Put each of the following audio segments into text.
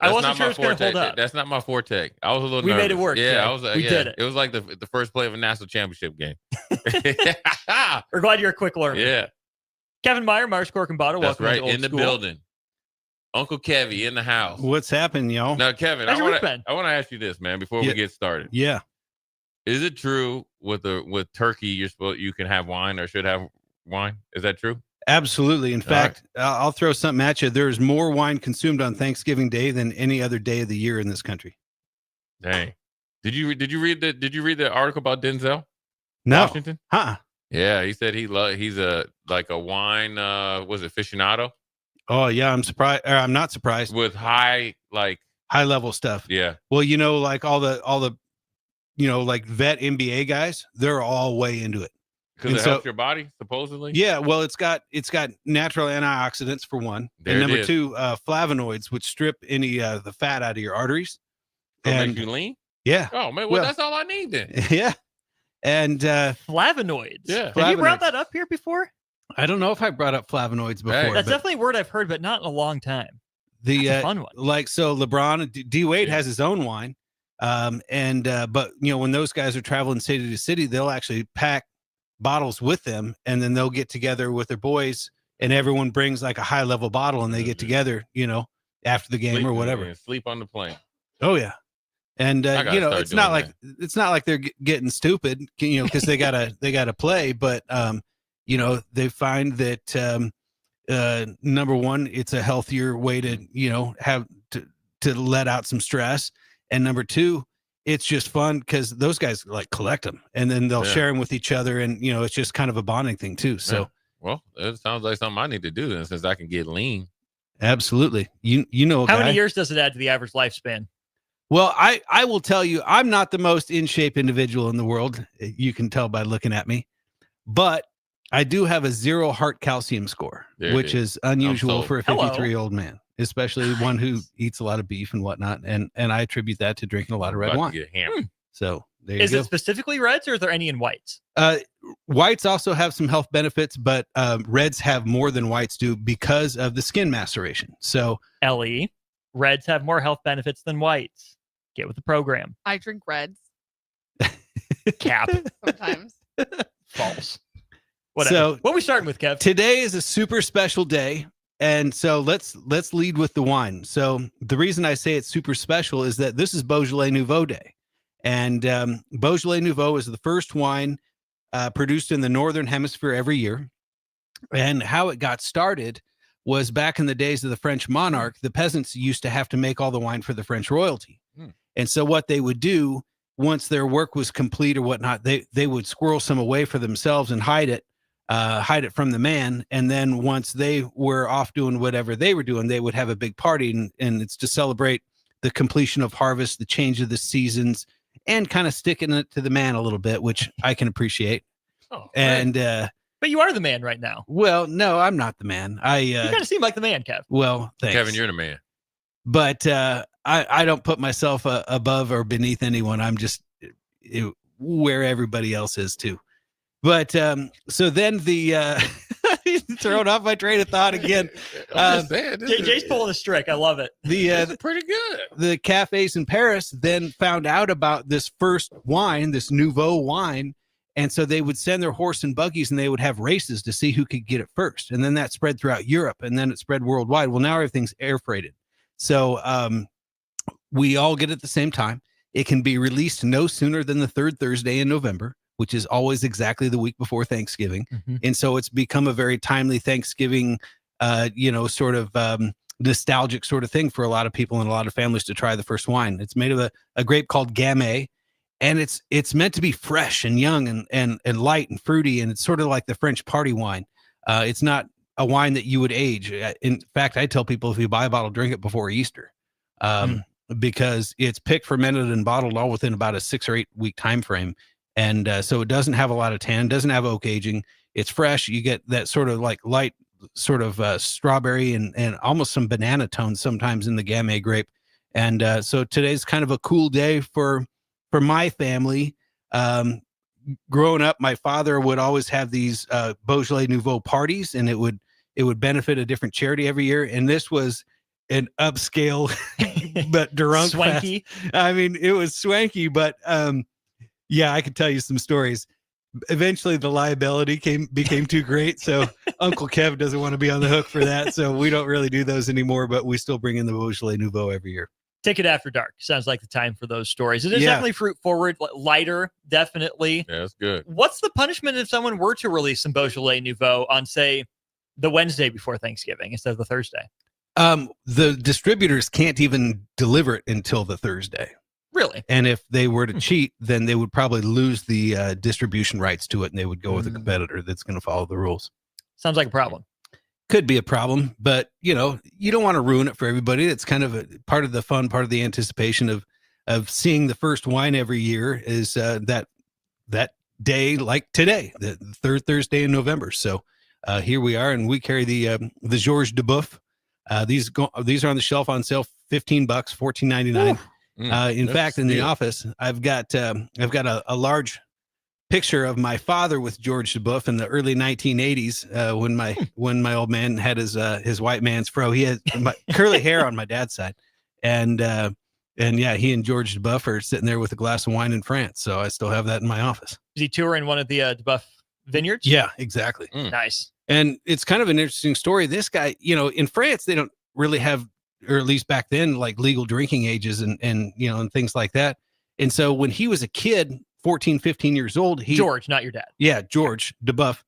I wasn't sure it was going to hold up. That's not my forte. I was a little We nervous. made it work. Yeah, I was like, we did it. It was like the first play of a national championship game. We're glad you're a quick learner. Yeah. Kevin Meyer, Marsh Corkenbottle. That's Welcome right. to Old In the School. building. Uncle Kevy in the house. What's happening, y'all? Now, Kevin, I want to ask you this, man, before we get started. Yeah. Is it true with turkey you can have wine or should have wine? Is that true? Absolutely. In fact, I'll throw something at you. There's more wine consumed on Thanksgiving Day than any other day of the year in this country. Dang. Did you read the article about Denzel? No. Washington? Huh. Yeah, he said he's a wine was it aficionado? Oh yeah, I'm surprised. Or I'm not surprised. With high level stuff. Yeah. Well, like all the like vet NBA guys, they're all way into it. Because it helps your body, supposedly? Yeah, well, it's got natural antioxidants for one. And number two, flavonoids, which strip any the fat out of your arteries. And make you lean? Yeah. Oh, man, well, that's all I need then. Yeah. And flavonoids. Yeah. Have you brought that up here before? I don't know if I brought up flavonoids before. That's definitely a word I've heard, but not in a long time. That's a fun one. So LeBron, D Wade has his own wine. But when those guys are traveling city to city, they'll actually pack bottles with them, and then they'll get together with their boys, and everyone brings like a high level bottle, and they get together, after the game or whatever. Sleep on the plane. Oh yeah. And it's not like they're getting stupid, because they gotta play, but they find that number one, it's a healthier way to have to let out some stress, and number two, it's just fun because those guys collect them, and then they'll share them with each other, and it's just kind of a bonding thing too. So well, it sounds like something I need to do then, since I can get lean. Absolutely. How many years does it add to the average lifespan? Well, I will tell you, I'm not the most in shape individual in the world. You can tell by looking at me, but I do have a 0 heart calcium score, which is unusual for a 53-year-old man, especially one who eats a lot of beef and whatnot. And I attribute that to drinking a lot of red wine. So there you go. Is it specifically reds, or are there any in whites? Whites also have some health benefits, but reds have more than whites do because of the skin maceration. So Ellie, reds have more health benefits than whites. Get with the program. I drink reds. Cap. Sometimes. False. Whatever. So what are we starting with, Kev? Today is a super special day. And so let's lead with the wine. So the reason I say it's super special is that this is Beaujolais Nouveau Day. And Beaujolais Nouveau is the first wine produced in the Northern Hemisphere every year. And how it got started was back in the days of the French monarch, the peasants used to have to make all the wine for the French royalty. And so what they would do, once their work was complete or whatnot, they would squirrel some away for themselves and hide it from the man. And then once they were off doing whatever they were doing, they would have a big party, and it's to celebrate the completion of harvest, the change of the seasons, and kind of sticking it to the man a little bit, which I can appreciate. And but you are the man right now. Well, no, I'm not the man. You kind of seem like the man, Kev. Well, thanks. Kevin, you're the man. But I don't put myself above or beneath anyone. I'm just where everybody else is too. But so then the thrown off my train of thought again. JJ's pulling a trick. I love it. That's pretty good. The cafes in Paris then found out about this first wine, this Nouveau wine. And so they would send their horse and buggies, and they would have races to see who could get it first. And then that spread throughout Europe, and then it spread worldwide. Well, now everything's air freighted. So we all get it at the same time. It can be released no sooner than the third Thursday in November, which is always exactly the week before Thanksgiving. Mm-hmm. And so it's become a very timely Thanksgiving, sort of nostalgic sort of thing for a lot of people and a lot of families to try the first wine. It's made of a grape called Gamay, and it's meant to be fresh and young and light and fruity, and it's sort of like the French party wine. It's not a wine that you would age. In fact, I tell people if you buy a bottle, drink it before Easter, because it's picked, fermented, and bottled all within about a 6 or 8 week time frame. And so it doesn't have a lot of tan, doesn't have oak aging. It's fresh. You get that sort of like light sort of strawberry and almost some banana tones sometimes in the Gamay grape. And so today's kind of a cool day for my family. Growing up, my father would always have these Beaujolais Nouveau parties, and it would benefit a different charity every year. And this was an upscale but drunk Swanky. I mean, it was swanky, but yeah, I could tell you some stories. Eventually the liability became too great, so Uncle Kev doesn't want to be on the hook for that, so we don't really do those anymore, but we still bring in the Beaujolais Nouveau every year. Ticket After Dark sounds like the time for those stories. It is Yeah. definitely fruit forward, lighter, definitely. Yeah, that's good. What's the punishment if someone were to release some Beaujolais Nouveau on, say, the Wednesday before Thanksgiving instead of the Thursday? The distributors can't even deliver it until the Thursday. Really? And if they were to cheat, then they would probably lose the distribution rights to it, and they would go with a competitor that's going to follow the rules. Sounds like a problem. Could be a problem, but you don't want to ruin it for everybody. It's kind of a part of the fun, part of the anticipation of seeing the first wine every year is that day, like today, the third Thursday in November. So here we are, and we carry the Georges de Boeuf. These are on the shelf on sale, $15, $14.99. In fact, in the office, I've got a large picture of my father with George de Boeuf in the early 1980s when my old man had his white man's fro. He had curly hair on my dad's side, and yeah, he and George de Boeuf are sitting there with a glass of wine in France. So I still have that in my office. Is he touring one of the de Boeuf vineyards? Yeah, exactly. Nice. And it's kind of an interesting story. This guy, in France, they don't really have, or at least back then, like legal drinking ages and things like that. And so when he was a kid, 14, 15 years old, George, not your dad. Yeah, George de Boeuf.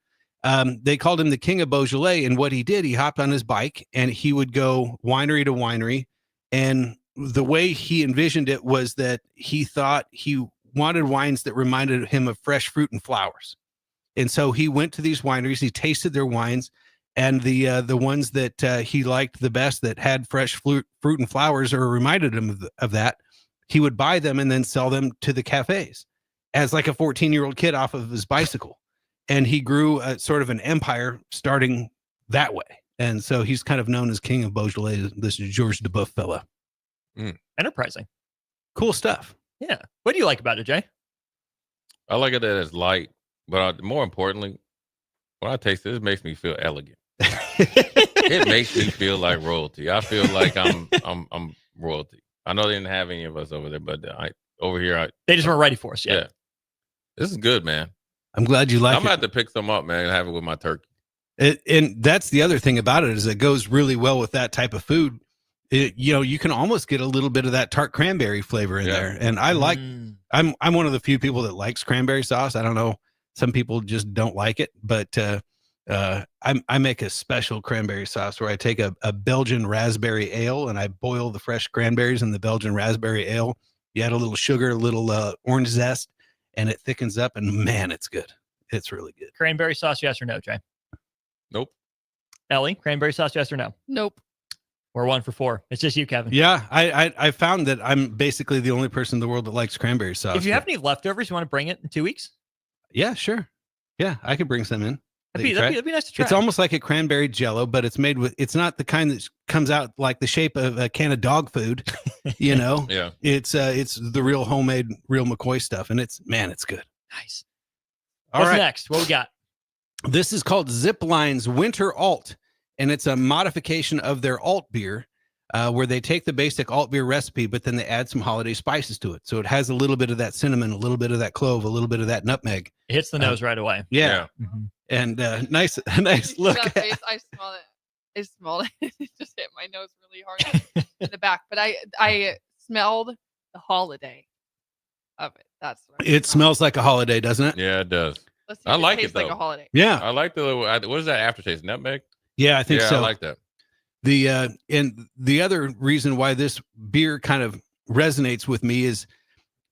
They called him the King of Beaujolais. And what he did, he hopped on his bike and he would go winery to winery. And the way he envisioned it was that he thought he wanted wines that reminded him of fresh fruit and flowers. And so he went to these wineries, he tasted their wines, and the ones that he liked the best that had fresh fruit and flowers or reminded him of that, he would buy them and then sell them to the cafes as like a 14-year-old kid off of his bicycle. And he grew sort of an empire starting that way. And so he's kind of known as King of Beaujolais, this Georges de Boeuf fella. Enterprising. Cool stuff. Yeah. What do you like about it, Jay? I like it that it's light, but more importantly, when I taste it, it makes me feel elegant. It makes me feel like royalty. I feel like I'm royalty. I know they didn't have any of us over there, but they just weren't ready for us. Yeah. This is good, man. I'm glad you like it. I'm going to have to pick some up, man, and have it with my turkey. And that's the other thing about it is it goes really well with that type of food. You can almost get a little bit of that tart cranberry flavor in there. And I like, I'm one of the few people that likes cranberry sauce. I don't know. Some people just don't like it, but I make a special cranberry sauce where I take a Belgian raspberry ale and I boil the fresh cranberries in the Belgian raspberry ale. You add a little sugar, a little orange zest, and it thickens up. And man, it's good. It's really good. Cranberry sauce, yes or no, Jay? Nope. Ellie, cranberry sauce, yes or no? Nope. We're 1 for 4. It's just you, Kevin. Yeah, I found that I'm basically the only person in the world that likes cranberry sauce. If you have any leftovers, you want to bring it in 2 weeks? Yeah, sure. Yeah, I could bring some in. That'd be nice to try. It's almost like a cranberry jello, but it's made with, it's not the kind that comes out like the shape of a can of dog food, Yeah. It's the real homemade, real McCoy stuff. And it's good. Nice. All What's right. next? What we got? This is called Zipline's Winter Alt, and it's a modification of their alt beer, where they take the basic alt beer recipe, but then they add some holiday spices to it. So it has a little bit of that cinnamon, a little bit of that clove, a little bit of that nutmeg. It hits the nose right away. Yeah. Mm-hmm. And nice look. That face, I smell it. I smelled it. It just hit my nose really hard in the back. But I smelled the holiday of it. That's what It smells like a holiday, doesn't it? Yeah, it does. Let's see I if like it, tastes like though. a holiday. Yeah. I like the little, what is that aftertaste? Nutmeg? Yeah, I think so. I like that. And the other reason why this beer kind of resonates with me is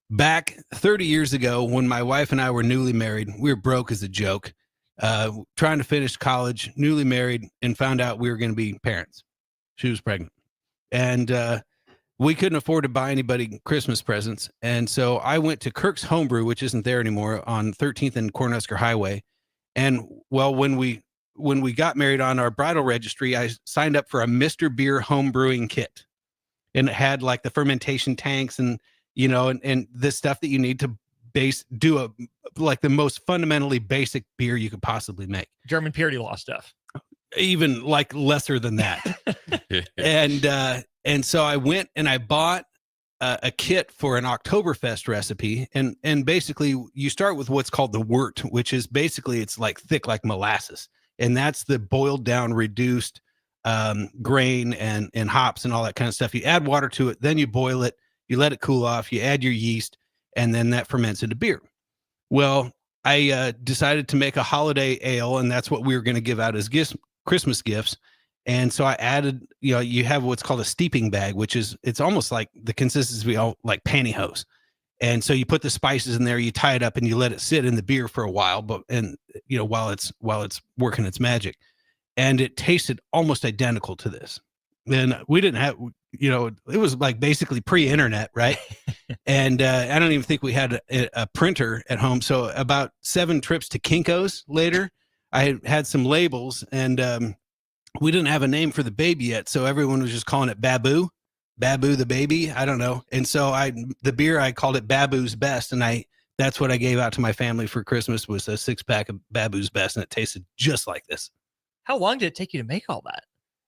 back 30 years ago when my wife and I were newly married. We were broke as a joke, trying to finish college, newly married, and found out we were going to be parents. She was pregnant, and we couldn't afford to buy anybody Christmas presents. And so I went to Kirk's Homebrew, which isn't there anymore, on 13th and Cornhusker Highway. And well, when we got married on our bridal registry, I signed up for a Mr. Beer home brewing kit, and it had like the fermentation tanks and the stuff that you need to do like the most fundamentally basic beer you could possibly make. German purity law stuff. Even like lesser than that. And so I went and I bought a kit for an Oktoberfest recipe. And basically you start with what's called the wort, which is basically it's like thick like molasses. And that's the boiled down, reduced grain and hops and all that kind of stuff. You add water to it, then you boil it, you let it cool off, you add your yeast, and then that ferments into beer. Well, I decided to make a holiday ale, and that's what we were going to give out as gifts, Christmas gifts. And so I added, you have what's called a steeping bag, which is, it's almost like the consistency of like pantyhose. And so you put the spices in there, you tie it up, and you let it sit in the beer for a while, while it's working its magic. And it tasted almost identical to this. And we didn't have, it was like basically pre-internet, right? And I don't even think we had a printer at home. So about 7 trips to Kinko's later, I had some labels, and we didn't have a name for the baby yet. So everyone was just calling it Babu the baby. I don't know. And so the beer, I called it Babu's Best. And that's what I gave out to my family for Christmas, was a 6-pack of Babu's Best. And it tasted just like this. How long did it take you to make all that?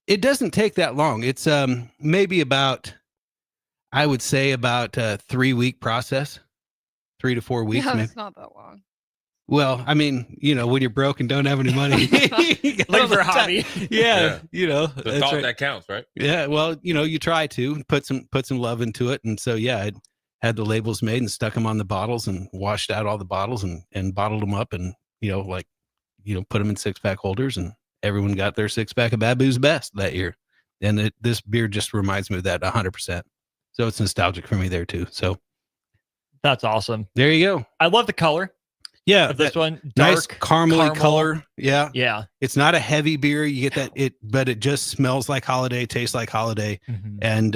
It doesn't take that long. It's maybe about, I would say about a 3-week process, 3 to 4 weeks. Yeah, maybe. it's not that long. Well, I mean, when you're broke and don't have any money, Looking for a hobby. Yeah, The thought right. that counts, right? Yeah, well, you try to put some love into it, and so yeah, I had the labels made and stuck them on the bottles and washed out all the bottles and bottled them up, and put them in 6-pack holders, and everyone got their 6-pack of Babu's Best that year. And this beer just reminds me of that 100%. So it's nostalgic for me there too. So that's awesome. There you go. I love the color. Yeah, of this one, dark, nice caramel color. Yeah, yeah. It's not a heavy beer. You get that but it just smells like holiday, tastes like holiday, and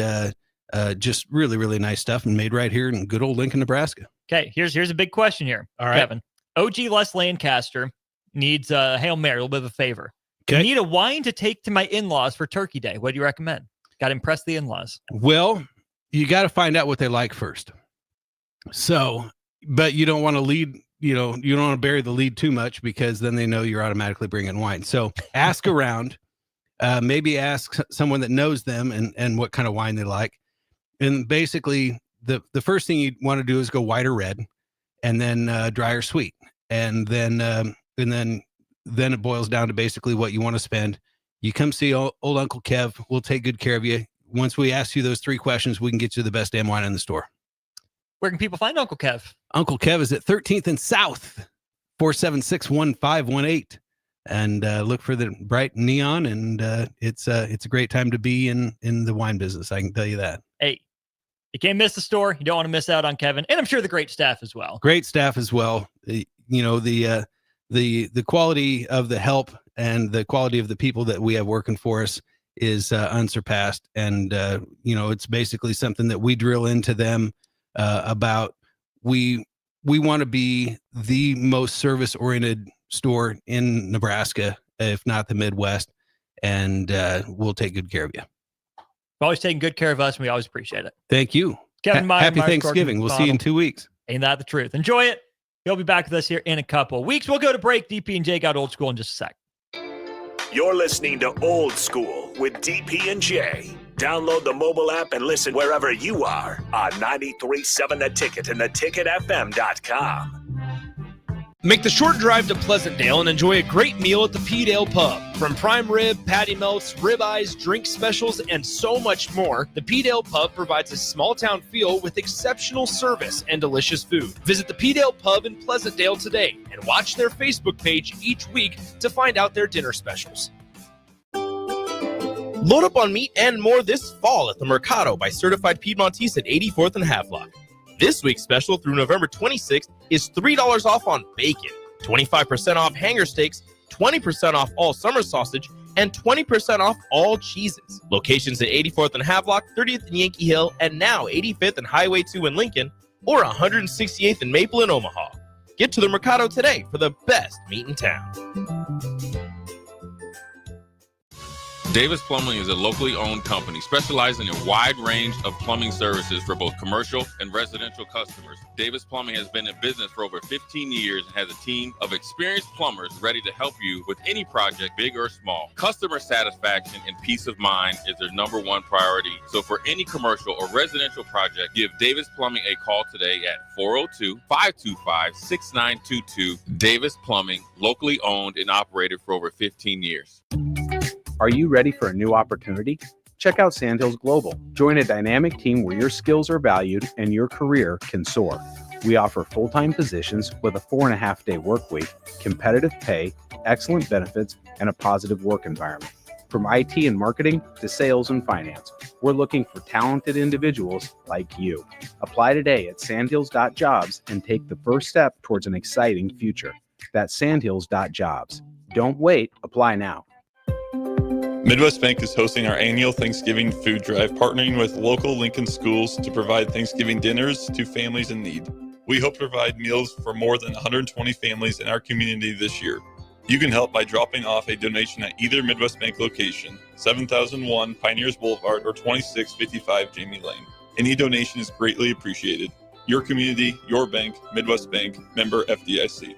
just really, really nice stuff, and made right here in good old Lincoln, Nebraska. Okay, here's a big question here. All right, Kevin. OG Les Lancaster needs a Hail Mary, a little bit of a favor. Okay. I need a wine to take to my in-laws for Turkey Day. What do you recommend? Got to impress the in-laws. Well, you got to find out what they like first. So, but you don't want to lead. You don't want to bury the lead too much, because then they know you're automatically bringing wine. So ask around, maybe ask someone that knows them and what kind of wine they like. And basically the first thing you want to do is go white or red, and then dry or sweet. And then it boils down to basically what you want to spend. You come see old Uncle Kev. We'll take good care of you. Once we ask you those 3 questions, we can get you the best damn wine in the store. Where can people find Uncle Kev? Uncle Kev is at 13th and South, 476-1518. And look for the bright neon, and it's a great time to be in the wine business. I can tell you that. Hey, you can't miss the store. You don't want to miss out on Kevin, and I'm sure the great staff as well. Great staff as well. The quality of the help and the quality of the people that we have working for us is unsurpassed. And it's basically something that we drill into them about. We want to be the most service-oriented store in Nebraska, if not the Midwest, and we'll take good care of you. Always taking good care of us, and we always appreciate it. Thank you. Kevin Meyer, Happy Thanksgiving. We'll see you in 2 weeks. Ain't that the truth? Enjoy it. He'll be back with us here in a couple of weeks. We'll go to break. DP and J got old school in just a sec. You're listening to Old School with DP and J. Download the mobile app and listen wherever you are on 93.7 The Ticket and theticketfm.com. Make the short drive to Pleasantdale and enjoy a great meal at the P-Dale Pub. From prime rib, patty melts, ribeyes, drink specials, and so much more, the P-Dale Pub provides a small-town feel with exceptional service and delicious food. Visit the P-Dale Pub in Pleasantdale today and watch their Facebook page each week to find out their dinner specials. Load up on meat and more this fall at the Mercado by Certified Piedmontese at 84th and Havelock. This week's special through November 26th is $3 off on bacon, 25% off hanger steaks, 20% off all summer sausage, and 20% off all cheeses. Locations at 84th and Havelock, 30th and Yankee Hill, and now 85th and Highway 2 in Lincoln, or 168th and Maple in Omaha. Get to the Mercado today for the best meat in town. Davis Plumbing is a locally owned company specializing in a wide range of plumbing services for both commercial and residential customers. Davis Plumbing has been in business for over 15 years and has a team of experienced plumbers ready to help you with any project, big or small. Customer satisfaction and peace of mind is their number one priority. So for any commercial or residential project, give Davis Plumbing a call today at 402-525-6922. Davis Plumbing, locally owned and operated for over 15 years. Are you ready for a new opportunity? Check out Sandhills Global. Join a dynamic team where your skills are valued and your career can soar. We offer full-time positions with a 4.5-day work week, competitive pay, excellent benefits, and a positive work environment. From IT and marketing to sales and finance, we're looking for talented individuals like you. Apply today at sandhills.jobs and take the first step towards an exciting future. That's sandhills.jobs. Don't wait, apply now. Midwest Bank is hosting our annual Thanksgiving food drive, partnering with local Lincoln schools to provide Thanksgiving dinners to families in need. We hope to provide meals for more than 120 families in our community this year. You can help by dropping off a donation at either Midwest Bank location, 7001 Pioneers Boulevard or 2655 Jamie Lane. Any donation is greatly appreciated. Your community, your bank, Midwest Bank, member FDIC.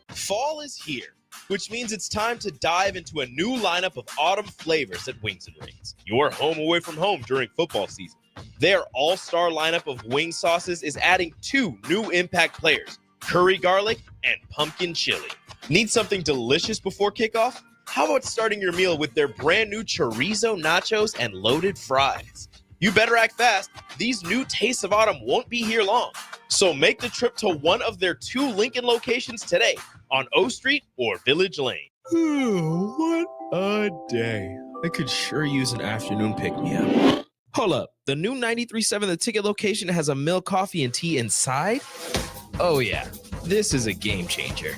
Fall is here, which means it's time to dive into a new lineup of autumn flavors at Wings and Rings. Your home away from home during football season. Their all-star lineup of wing sauces is adding 2 new impact players, curry garlic and pumpkin chili. Need something delicious before kickoff? How about starting your meal with their brand new chorizo nachos and loaded fries? You better act fast. These new tastes of autumn won't be here long. So make the trip to one of their 2 Lincoln locations today on O Street or Village Lane. What a day. I could sure use an afternoon pick-me-up. Hold up. The new 93.7 The Ticket location has a milk, coffee, and tea inside? Oh, yeah. This is a game changer.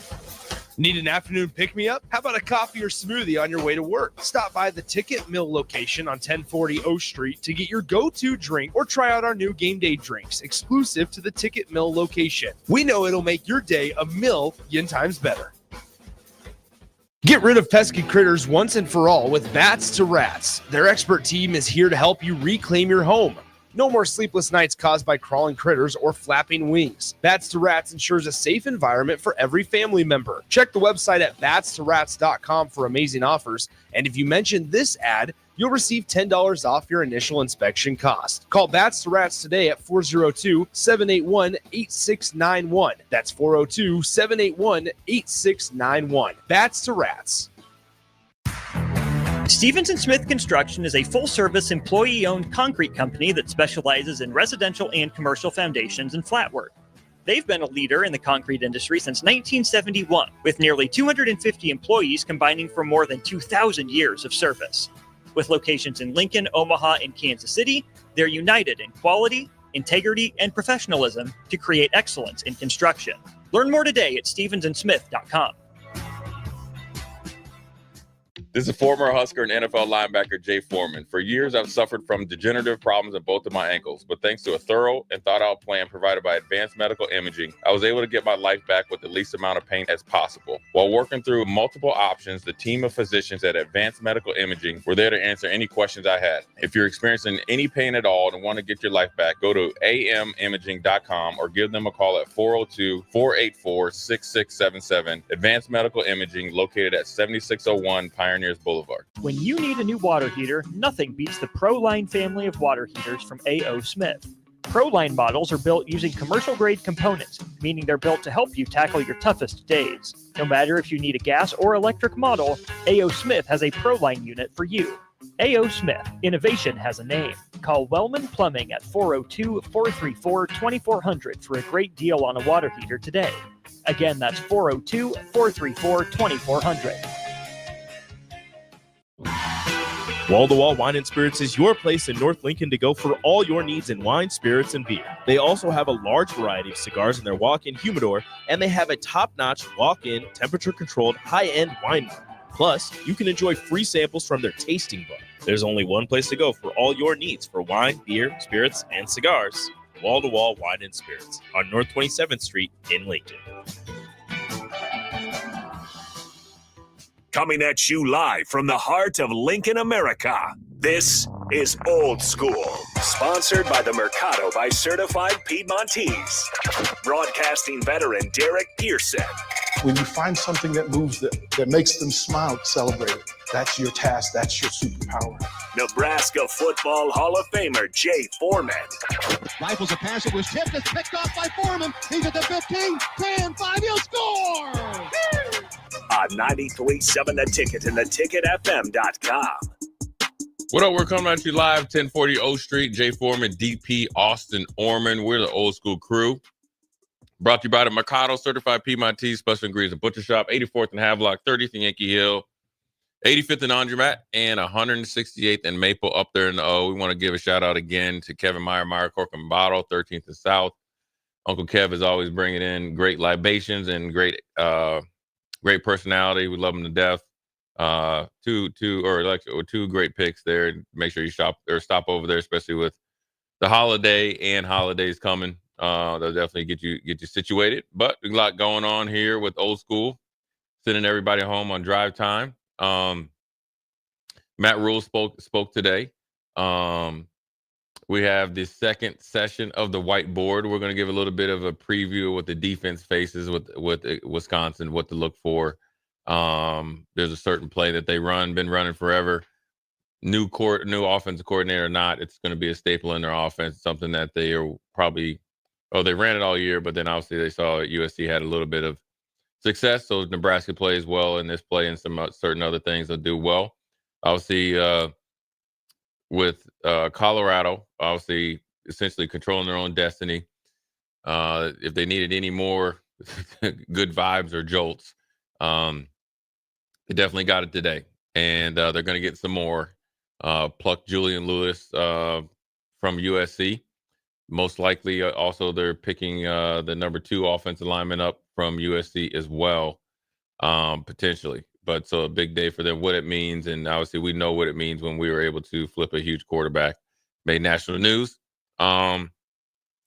Need an afternoon pick-me-up? How about a coffee or smoothie on your way to work? Stop by the Ticket Mill location on 1040 O Street to get your go-to drink or try out our new game day drinks exclusive to the Ticket Mill location. We know it'll make your day a million times better. Get rid of pesky critters once and for all with Bats to Rats. Their expert team is here to help you reclaim your home. No more sleepless nights caused by crawling critters or flapping wings. Bats to Rats ensures a safe environment for every family member. Check the website at batstorats.com for amazing offers. And if you mention this ad, you'll receive $10 off your initial inspection cost. Call Bats to Rats today at 402-781-8691. That's 402-781-8691. Bats to Rats. Stevens & Smith Construction is a full-service, employee-owned concrete company that specializes in residential and commercial foundations and flat work. They've been a leader in the concrete industry since 1971, with nearly 250 employees combining for more than 2,000 years of service. With locations in Lincoln, Omaha, and Kansas City, they're united in quality, integrity, and professionalism to create excellence in construction. Learn more today at stevensandsmith.com. This is former Husker and NFL linebacker Jay Foreman. For years, I've suffered from degenerative problems in both of my ankles, but thanks to a thorough and thought-out plan provided by Advanced Medical Imaging, I was able to get my life back with the least amount of pain as possible. While working through multiple options, the team of physicians at Advanced Medical Imaging were there to answer any questions I had. If you're experiencing any pain at all and want to get your life back, go to amimaging.com or give them a call at 402-484-6677. Advanced Medical Imaging, located at 7601 Pioneers Boulevard. When you need a new water heater, nothing beats the ProLine family of water heaters from A.O. Smith. ProLine models are built using commercial-grade components, meaning they're built to help you tackle your toughest days. No matter if you need a gas or electric model, A.O. Smith has a ProLine unit for you. A.O. Smith, innovation has a name. Call Wellman Plumbing at 402-434-2400 for a great deal on a water heater today. Again, that's 402-434-2400. Wall to Wall Wine and Spirits is your place in North Lincoln to go for all your needs in wine, spirits, and beer. They also have a large variety of cigars in their walk-in humidor, and they have a top-notch walk-in, temperature-controlled, high-end wine bar. Plus, you can enjoy free samples from their tasting bar. There's only one place to go for all your needs for wine, beer, spirits, and cigars. Wall to Wall Wine and Spirits on North 27th Street in Lincoln. Coming at you live from the heart of Lincoln, America. This is Old School, sponsored by the Mercado by Certified Piedmontese. Broadcasting veteran Derek Pearson. When you find something that moves them, that makes them smile, celebrate it. That's your task. That's your superpower. Nebraska Football Hall of Famer Jay Foreman. Rifles a pass. It was tipped. It's picked off by Foreman. He's at the 15, 10, 5. He'll score! On 93.7 The Ticket and theticketfm.com. What up? We're coming at you live, 1040 O Street. Jay Foreman, DP, Austin Orman. We're the Old School crew. Brought to you by the Mercado Certified Piedmontese Special Ingredients Butcher Shop, 84th and Havelock, 30th and Yankee Hill, 85th and Andromat, and 168th and Maple up there in the O. We want to give a shout out again to Kevin Meyer, Cork and Bottle, 13th and South. Uncle Kev is always bringing in great libations and great personality. We love him to death. Two great picks there. Make sure you shop or stop over there, especially with the holiday and holidays coming. They'll definitely get you situated. But a lot going on here with Old School, sending everybody home on drive time. Matt Rule spoke today. We have the second session of the whiteboard. We're going to give a little bit of a preview of what the defense faces with Wisconsin, what to look for. There's a certain play that they been running forever. New offensive coordinator or not, it's going to be a staple in their offense. Something that they are probably, they ran it all year, but then obviously they saw USC had a little bit of success. So Nebraska plays well in this play and some certain other things will do well. Obviously, with Colorado, obviously essentially controlling their own destiny. If they needed any more good vibes or jolts, they definitely got it today. And they're going to get some more. Pluck Julian Lewis from USC. Most likely, also, they're picking the number 2 offensive lineman up from USC as well, potentially. But so a big day for them, what it means. And obviously, we know what it means when we were able to flip a huge quarterback, made national news. And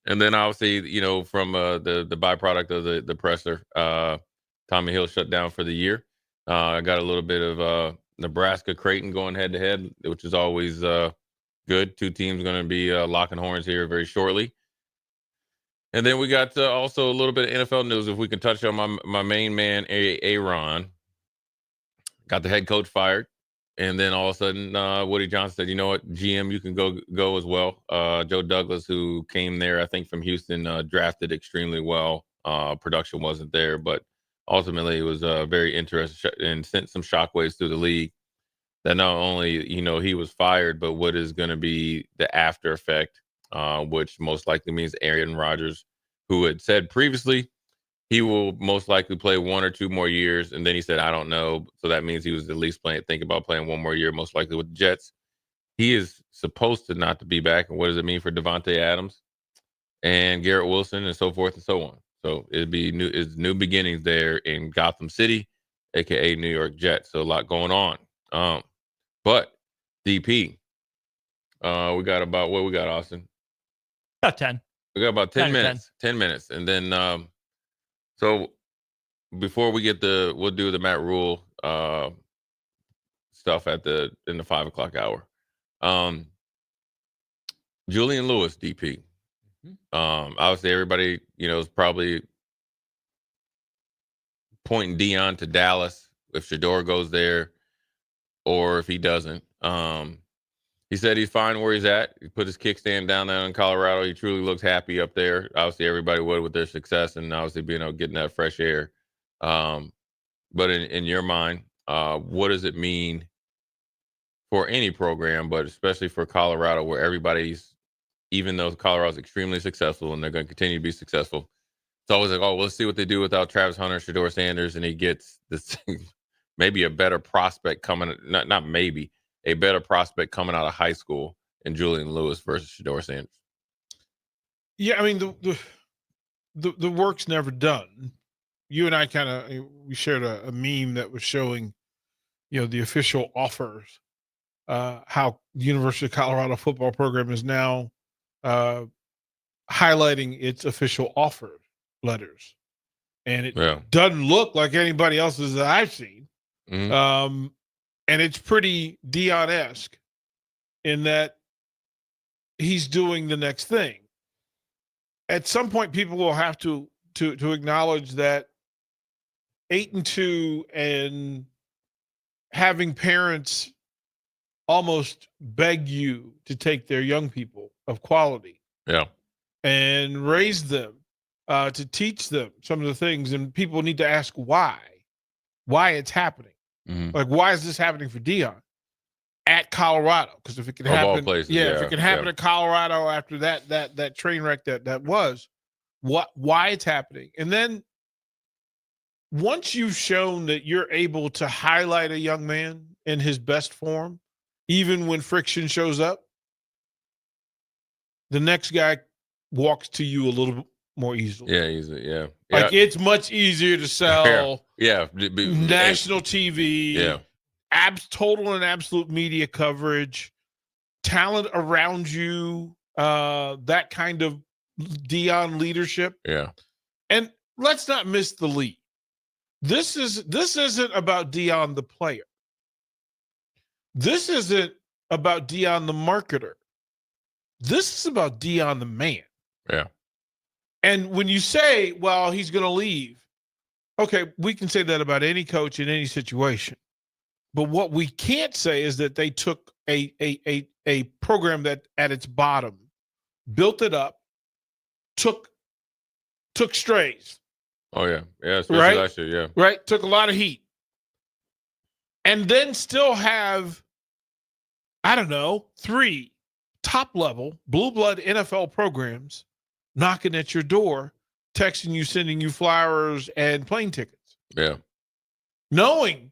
then obviously, from the byproduct of the presser, Tommy Hill shut down for the year. I got a little bit of Nebraska Creighton going head to head, which is always good. 2 teams going to be locking horns here very shortly. And then we got also a little bit of NFL news. If we can touch on my main man, Aaron, got the head coach fired. And then all of a sudden, Woody Johnson said, you know what, GM, you can go as well. Joe Douglas, who came there, I think, from Houston, drafted extremely well. Production wasn't there, but ultimately it was very interesting and sent some shockwaves through the league that not only, he was fired, but what is going to be the after effect, which most likely means Aaron Rodgers, who had said previously he will most likely play 1 or 2 more years. And then he said, I don't know. So that means he was at least thinking about playing 1 more year, most likely with the Jets. He is supposed to not to be back. And what does it mean for Devontae Adams and Garrett Wilson and so forth and so on? So it'd be new beginnings there in Gotham City, aka New York Jets. So a lot going on. But DP, we got about what we got, Austin? About 10. We got about 10 minutes. 10 minutes. And then so before we we'll do the Matt Rule stuff in the 5 o'clock hour. Julian Lewis, DP. Obviously everybody, is probably pointing Dion to Dallas if Shador goes there or if he doesn't. He said he's fine where he's at. He put his kickstand down there in Colorado. He truly looks happy up there. Obviously, everybody would with their success and obviously being able to get that fresh air. But in your mind, what does it mean for any program, but especially for Colorado, where even though Colorado's extremely successful and they're going to continue to be successful, it's always like, well, let's see what they do without Travis Hunter, Shador Sanders, and he gets this maybe a better prospect coming, not maybe, a better prospect coming out of high school in Julian Lewis versus Shador Sanders. Yeah, I mean, the work's never done. You and I we shared a meme that was showing, the official offers, how the University of Colorado football program is now highlighting its official offer letters. And it doesn't look like anybody else's that I've seen. And it's pretty Deion-esque in that he's doing the next thing. At some point, people will have to acknowledge that 8-2 and having parents almost beg you to take their young people of quality, and raise them, to teach them some of the things, and people need to ask why it's happening. Like, why is this happening for Deion at Colorado? Because if it can happen, all places, if it can happen at Colorado after that train wreck that was, why it's happening, and then once you've shown that you're able to highlight a young man in his best form, even when friction shows up, the next guy walks to you a little more easily. Yeah, easy. Yeah. Like, it's much easier to sell national TV, total and absolute media coverage, talent around you, that kind of Deion leadership. Yeah. And let's not miss the lead. This isn't about Deion the player. This isn't about Deion the marketer. This is about Deion the man. Yeah. And when you say, well, he's going to leave, okay, we can say that about any coach in any situation. But what we can't say is that they took a program that at its bottom, built it up, took strays. Oh, yeah. Yeah, especially last year, yeah. Right? Took a lot of heat. And then still have, I don't know, 3 top-level blue blood NFL programs knocking at your door, texting you, sending you flowers and plane tickets. Yeah. Knowing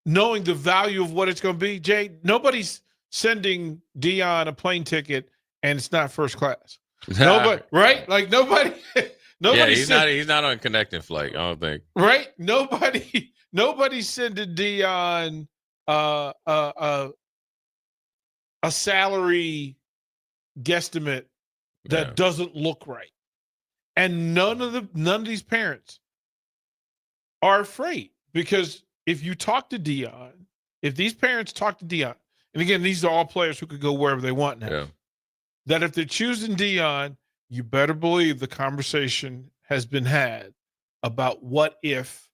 the value of what it's going to be, Jay, nobody's sending Deion a plane ticket and it's not first class. Nobody, right? Like nobody. Yeah, he's not on a connecting flight, I don't think. Right? Nobody's sending Deion a salary guesstimate that doesn't look right. And none of these parents are afraid, because if you talk to Deion, if these parents talk to Deion, and again, these are all players who could go wherever they want now, that if they're choosing Deion, you better believe the conversation has been had about what if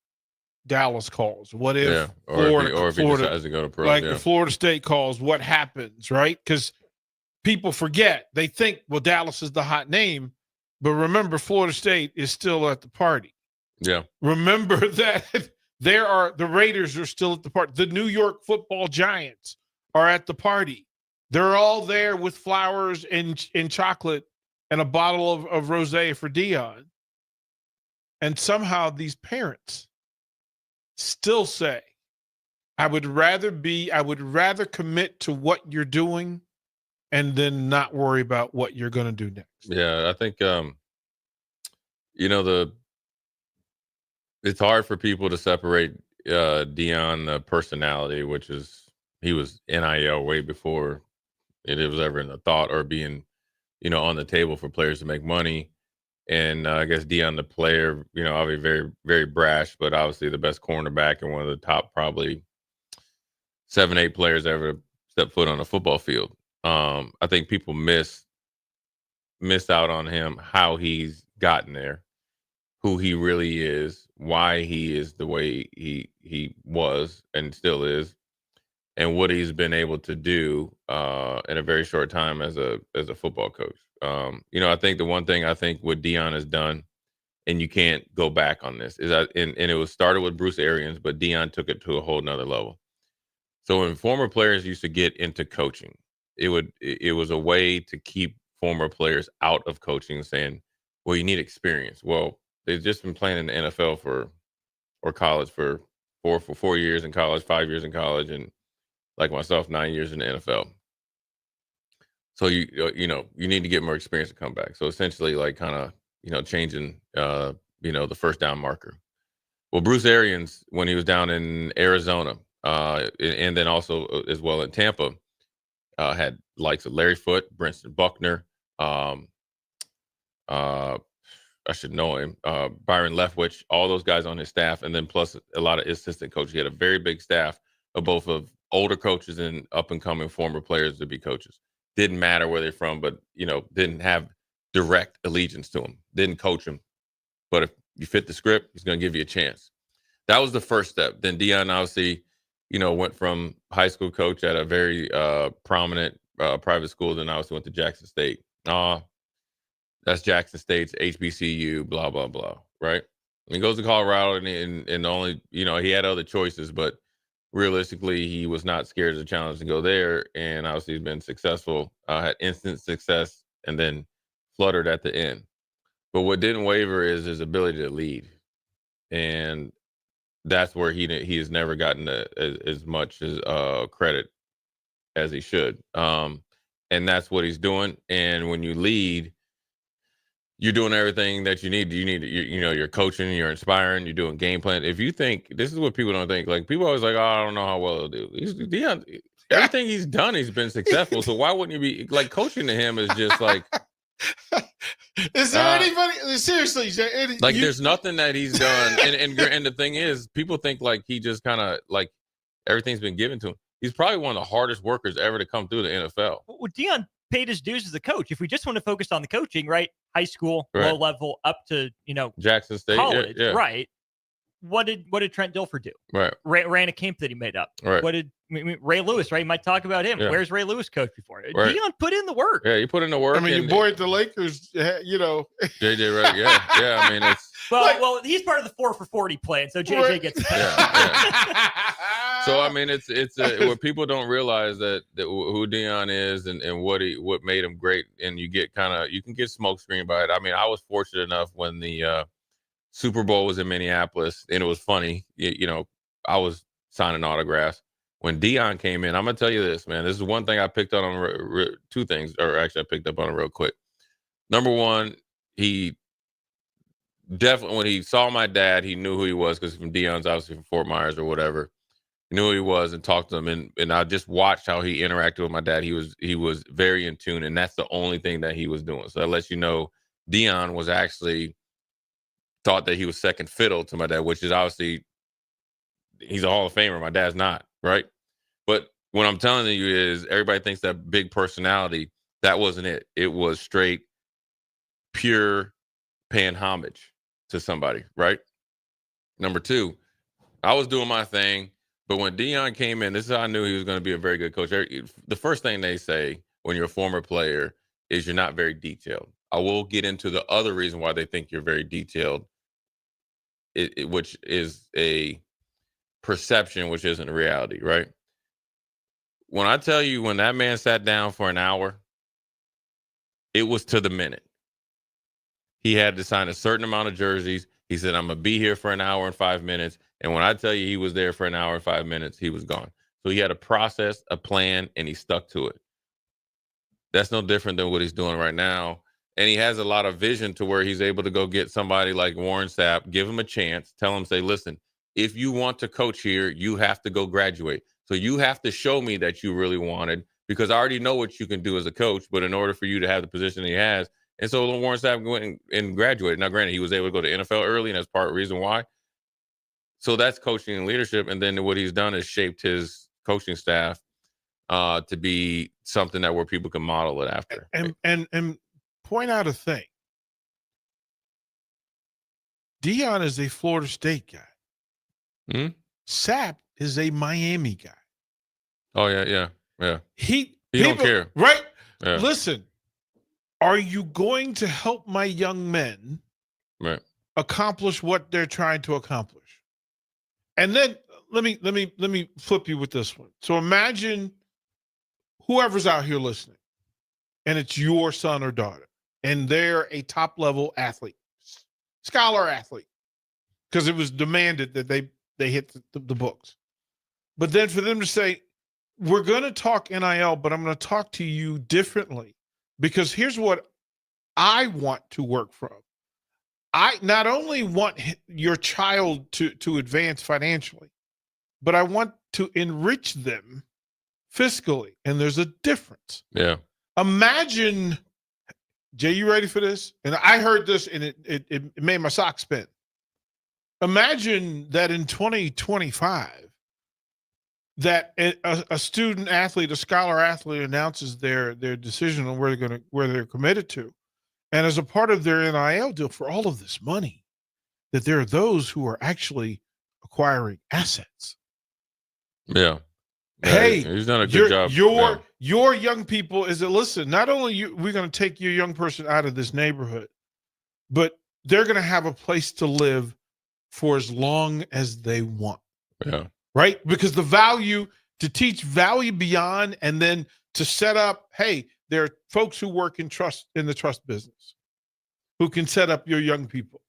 Dallas calls, what if Florida decides to go to pro, the Florida State calls, what happens, right? Because people forget, they think, well, Dallas is the hot name, but remember, Florida State is still at the party. Yeah. Remember that the Raiders are still at the party. The New York Football Giants are at the party. They're all there with flowers and chocolate and a bottle of rosé for Deion. And somehow these parents still say, I would rather commit to what you're doing and then not worry about what you're going to do next. Yeah, I think, it's hard for people to separate Deion personality, which is, he was NIL way before it was ever in the thought or being, on the table for players to make money. And I guess Deion the player, obviously very, very brash, but obviously the best cornerback and one of the top probably 7-8 players ever step foot on a football field. I think people miss out on him, how he's gotten there, who he really is, why he is the way he was and still is, and what he's been able to do in a very short time as a football coach. I think the one thing what Deion has done, and you can't go back on this, is that, and it was started with Bruce Arians, but Deion took it to a whole nother level. So when former players used to get into coaching, it was a way to keep former players out of coaching, saying, well, you need experience. Well, they've just been playing in the NFL or college for 4 years in college, 5 years in college, and like myself, 9 years in the NFL. So you need to get more experience to come back. So essentially, like kind of changing the first down marker. Well, Bruce Arians, when he was down in Arizona, and then also as well in Tampa, had likes of Larry Foote, Brinson Buckner, I should know him. Byron Leftwich, all those guys on his staff, and then plus a lot of assistant coaches. He had a very big staff of both of older coaches and up and coming former players to be coaches. Didn't matter where they're from, but didn't have direct allegiance to him. Didn't coach him, but if you fit the script, he's going to give you a chance. That was the first step. Then Deion obviously, went from high school coach at a very prominent private school. Then obviously went to Jackson State. That's Jackson State's HBCU, blah, blah, blah, right? And he goes to Colorado and only, he had other choices, but realistically, he was not scared of the challenge to go there. And obviously he's been successful, had instant success, and then fluttered at the end. But what didn't waver is his ability to lead. And that's where he has never gotten as much credit as he should. And that's what he's doing. And when you lead, you're doing everything that you need. You're coaching, you're inspiring, you're doing game plan. If you think, this is what people don't think, like people always like, oh, I don't know how well he'll do. Everything he's done, he's been successful. So why wouldn't you be like coaching to him is just like, is there anybody seriously? There's nothing that he's done. And the thing is, people think like he just kind of like everything's been given to him. He's probably one of the hardest workers ever to come through the NFL. Well, Deion paid his dues as a coach. If we just want to focus on the coaching, right? High school, low level, up to Jackson State, college, yeah. Right? What did Trent Dilfer do? Right, ran a camp that he made up. Right. What did Ray Lewis? Right, you might talk about him. Yeah. Where's Ray Lewis coached before? Right. Deion put in the work. Yeah, he put in the work. I mean, your boy at the Lakers, JJ, right? Yeah. I mean, it's well, he's part of the 4 for 40 plan, so JJ gets. Yeah. So I mean, it's what people don't realize that who Deion is and what made him great, and you can get smoke screened by it. I mean, I was fortunate enough when the Super Bowl was in Minneapolis, and it was funny. I was signing autographs when Deion came in. I'm gonna tell you this, man. This is one thing I picked up on. Two things, or actually, I picked up on it real quick. Number one, he definitely, when he saw my dad, he knew who he was because from Deion's obviously from Fort Myers or whatever. He knew who he was and talked to him, and I just watched how he interacted with my dad. He was very in tune, and that's the only thing that he was doing. So that lets you know Deion was actually thought that he was second fiddle to my dad, which is obviously he's a Hall of Famer. My dad's not, right? But what I'm telling you is everybody thinks that big personality. That wasn't it. It was straight, pure paying homage to somebody, right? Number two, I was doing my thing. But when Deion came in, this is how I knew he was going to be a very good coach. The first thing they say when you're a former player is you're not very detailed. I will get into the other reason why they think you're very detailed, which is a perception, which isn't a reality, right? When I tell you, when that man sat down for an hour, it was to the minute. He had to sign a certain amount of jerseys. He said, I'm going to be here for an hour and 5 minutes. And when I tell you he was there for an hour and 5 minutes, he was gone. So he had a process, a plan, and he stuck to it. That's no different than what he's doing right now. And he has a lot of vision to where he's able to go get somebody like Warren Sapp, give him a chance, tell him, say, listen, if you want to coach here, you have to go graduate. So you have to show me that you really wanted, because I already know what you can do as a coach. But in order for you to have the position he has, and so Warren Sapp went and graduated. Now, granted, he was able to go to NFL early, and that's part of the reason why. So that's coaching and leadership. And then what he's done is shaped his coaching staff to be something that where people can model it after. And point out a thing. Deion is a Florida State guy. Sapp is a Miami guy. Oh, yeah. He don't care. Right? Yeah. Listen, are you going to help my young men accomplish what they're trying to accomplish? And then let me flip you with this one. So imagine whoever's out here listening, and it's your son or daughter, and they're a top-level athlete, scholar athlete, because it was demanded that they hit the books. But then for them to say, we're going to talk NIL, but I'm going to talk to you differently, because here's what I want to work from. I not only want your child to advance financially, but I want to enrich them fiscally. And there's a difference. Yeah. Imagine Jay, you ready for this? And I heard this, and it made my socks spin. Imagine that in 2025, that a student athlete, a scholar athlete, announces their decision on where they're committed to, and as a part of their NIL deal for all of this money, that there are those who are actually acquiring assets. Yeah. Hey, he's done a good job. Your young people is that, listen, not only we're going to take your young person out of this neighborhood, but they're going to have a place to live for as long as they want. Yeah. Right? Because the value, to teach value beyond, and then to set up, hey, there are folks who work in the trust business who can set up your young people.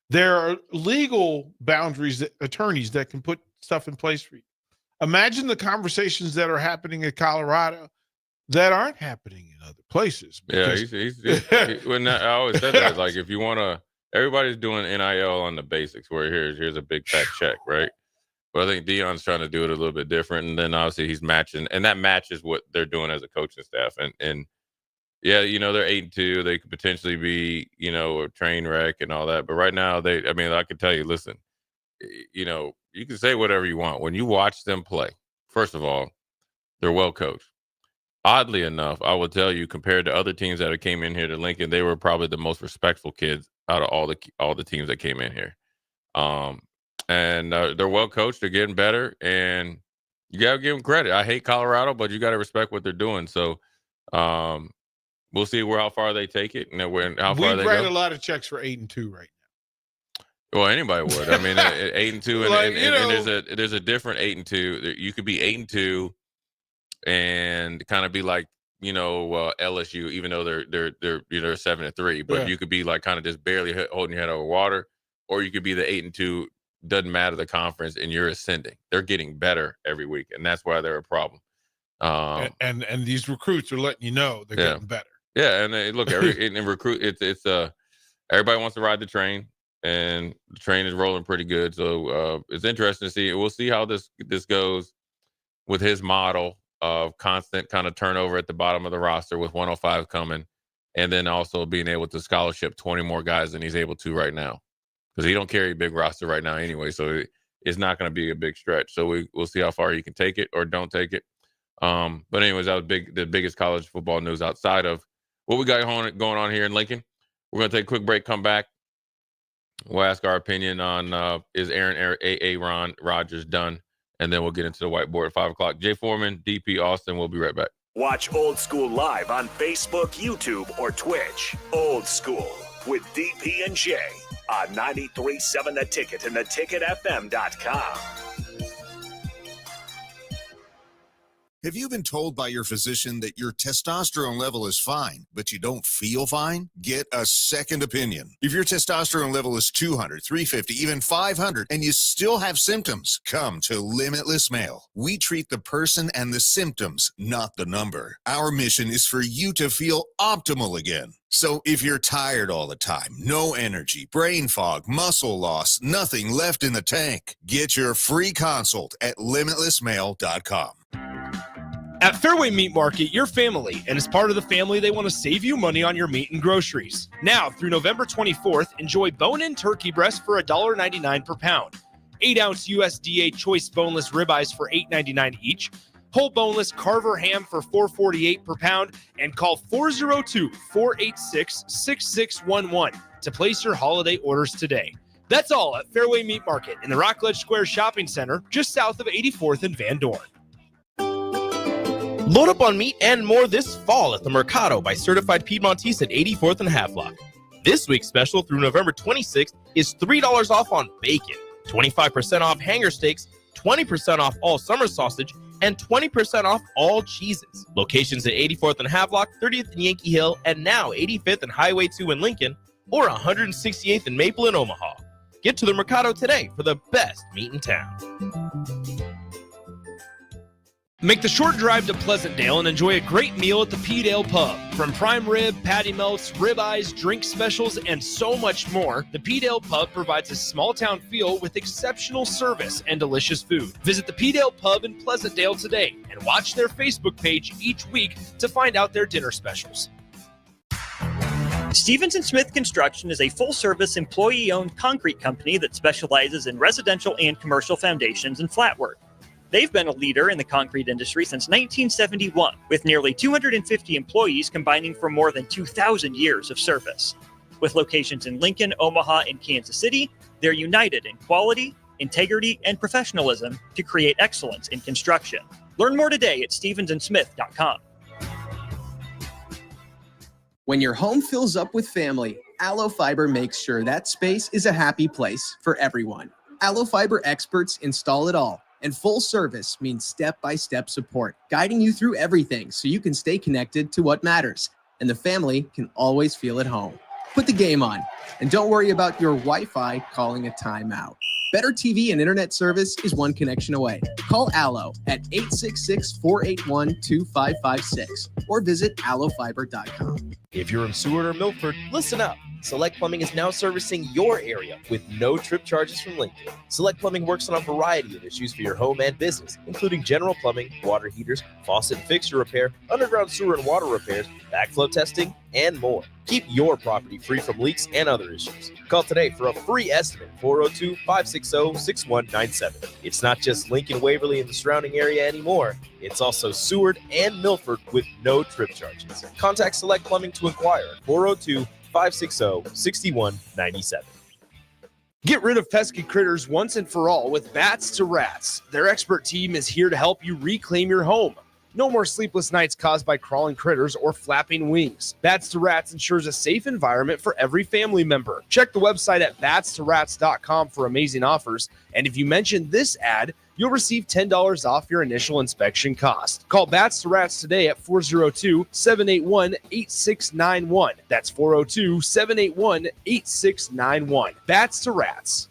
There are legal boundaries, attorneys that can put stuff in place for you. Imagine the conversations that are happening in Colorado that aren't happening in other places. Yeah, I always said that. Like, if you want to, everybody's doing NIL on the basics, where here's a big fat check, right? But I think Deion's trying to do it a little bit different, and then obviously he's matching, and that matches what they're doing as a coaching staff. And yeah, they're 8-2. They could potentially be, a train wreck and all that. But right now, I can tell you, listen, you can say whatever you want. When you watch them play, first of all, they're well coached. Oddly enough, I will tell you, compared to other teams that came in here to Lincoln, they were probably the most respectful kids out of all the teams that came in here. And they're well coached. They're getting better, and you got to give them credit. I hate Colorado, but you got to respect what they're doing. So we'll see how far they take it and how far they go. We write a lot of checks for 8-2 right now. Well, anybody would. I mean, 8-2, and there's a different 8-2. You could be 8-2 and kind of be like, LSU, even though they're 7-3, but you could be like kind of just barely holding your head over water, or you could be the 8-2. Doesn't matter the conference, and you're ascending. They're getting better every week, and that's why they're a problem. And these recruits are letting you know they're getting better. Yeah, and look, in recruit, it's everybody wants to ride the train. And the train is rolling pretty good. So it's interesting to see. We'll see how this goes with his model of constant kind of turnover at the bottom of the roster with 105 coming, and then also being able to scholarship 20 more guys than he's able to right now, because he don't carry a big roster right now anyway. So it's not going to be a big stretch. So we'll see how far he can take it or don't take it. But anyways, that was the biggest college football news outside of what we got going on here in Lincoln. We're going to take a quick break, come back. We'll ask our opinion on is Aaron Rodgers done, and then we'll get into the whiteboard at 5 o'clock. Jay Foreman, DP Austin. We'll be right back. Watch Old School live on Facebook, YouTube, or Twitch. Old School with DP and J on 93.7 The Ticket and theticketfm.com. Have you been told by your physician that your testosterone level is fine, but you don't feel fine? Get a second opinion. If your testosterone level is 200, 350, even 500, and you still have symptoms, come to Limitless Male. We treat the person and the symptoms, not the number. Our mission is for you to feel optimal again. So if you're tired all the time, no energy, brain fog, muscle loss, nothing left in the tank, get your free consult at limitlessmale.com. At Fairway Meat Market, you're family, and as part of the family, they want to save you money on your meat and groceries. Now, through November 24th, enjoy bone-in turkey breast for $1.99 per pound, 8-ounce USDA choice boneless ribeyes for $8.99 each, whole boneless Carver ham for $4.48 per pound, and call 402-486-6611 to place your holiday orders today. That's all at Fairway Meat Market in the Rockledge Square Shopping Center, just south of 84th and Van Dorn. Load up on meat and more this fall at the Mercado by Certified Piedmontese at 84th and Havelock. This week's special through November 26th is $3 off on bacon, 25% off hanger steaks, 20% off all summer sausage, and 20% off all cheeses. Locations at 84th and Havelock, 30th and Yankee Hill, and now 85th and Highway 2 in Lincoln, or 168th and Maple in Omaha. Get to the Mercado today for the best meat in town. Make the short drive to Pleasantdale and enjoy a great meal at the P. Dale Pub. From prime rib, patty melts, ribeyes, drink specials, and so much more, the P. Dale Pub provides a small-town feel with exceptional service and delicious food. Visit the P. Dale Pub in Pleasantdale today and watch their Facebook page each week to find out their dinner specials. Stevens & Smith Construction is a full-service, employee-owned concrete company that specializes in residential and commercial foundations and flat work. They've been a leader in the concrete industry since 1971, with nearly 250 employees combining for more than 2,000 years of service. With locations in Lincoln, Omaha, and Kansas City, they're united in quality, integrity, and professionalism to create excellence in construction. Learn more today at stevensandsmith.com. When your home fills up with family, Allo Fiber makes sure that space is a happy place for everyone. Allo Fiber experts install it all, and full service means step-by-step support, guiding you through everything so you can stay connected to what matters, and the family can always feel at home. Put the game on, and don't worry about your Wi-Fi calling a timeout. Better TV and internet service is one connection away. Call Allo at 866-481-2556 or visit allofiber.com. If you're in Seward or Milford, listen up. Select Plumbing is now servicing your area with no trip charges from Lincoln. Select Plumbing works on a variety of issues for your home and business, including general plumbing, water heaters, faucet and fixture repair, underground sewer and water repairs, backflow testing, and more. Keep your property free from leaks and other issues. Call today for a free estimate, 402-560-6197. It's not just Lincoln, Waverly, and the surrounding area anymore. It's also Seward and Milford with no trip charges. Contact Select Plumbing to inquire at 402-560-6197. Get rid of pesky critters once and for all with Bats to Rats. Their expert team is here to help you reclaim your home. No more sleepless nights caused by crawling critters or flapping wings. Bats to Rats ensures a safe environment for every family member. Check the website at batstorats.com for amazing offers. And if you mention this ad, you'll receive $10 off your initial inspection cost. Call Bats to Rats today at 402-781-8691. That's 402-781-8691. Bats to Rats.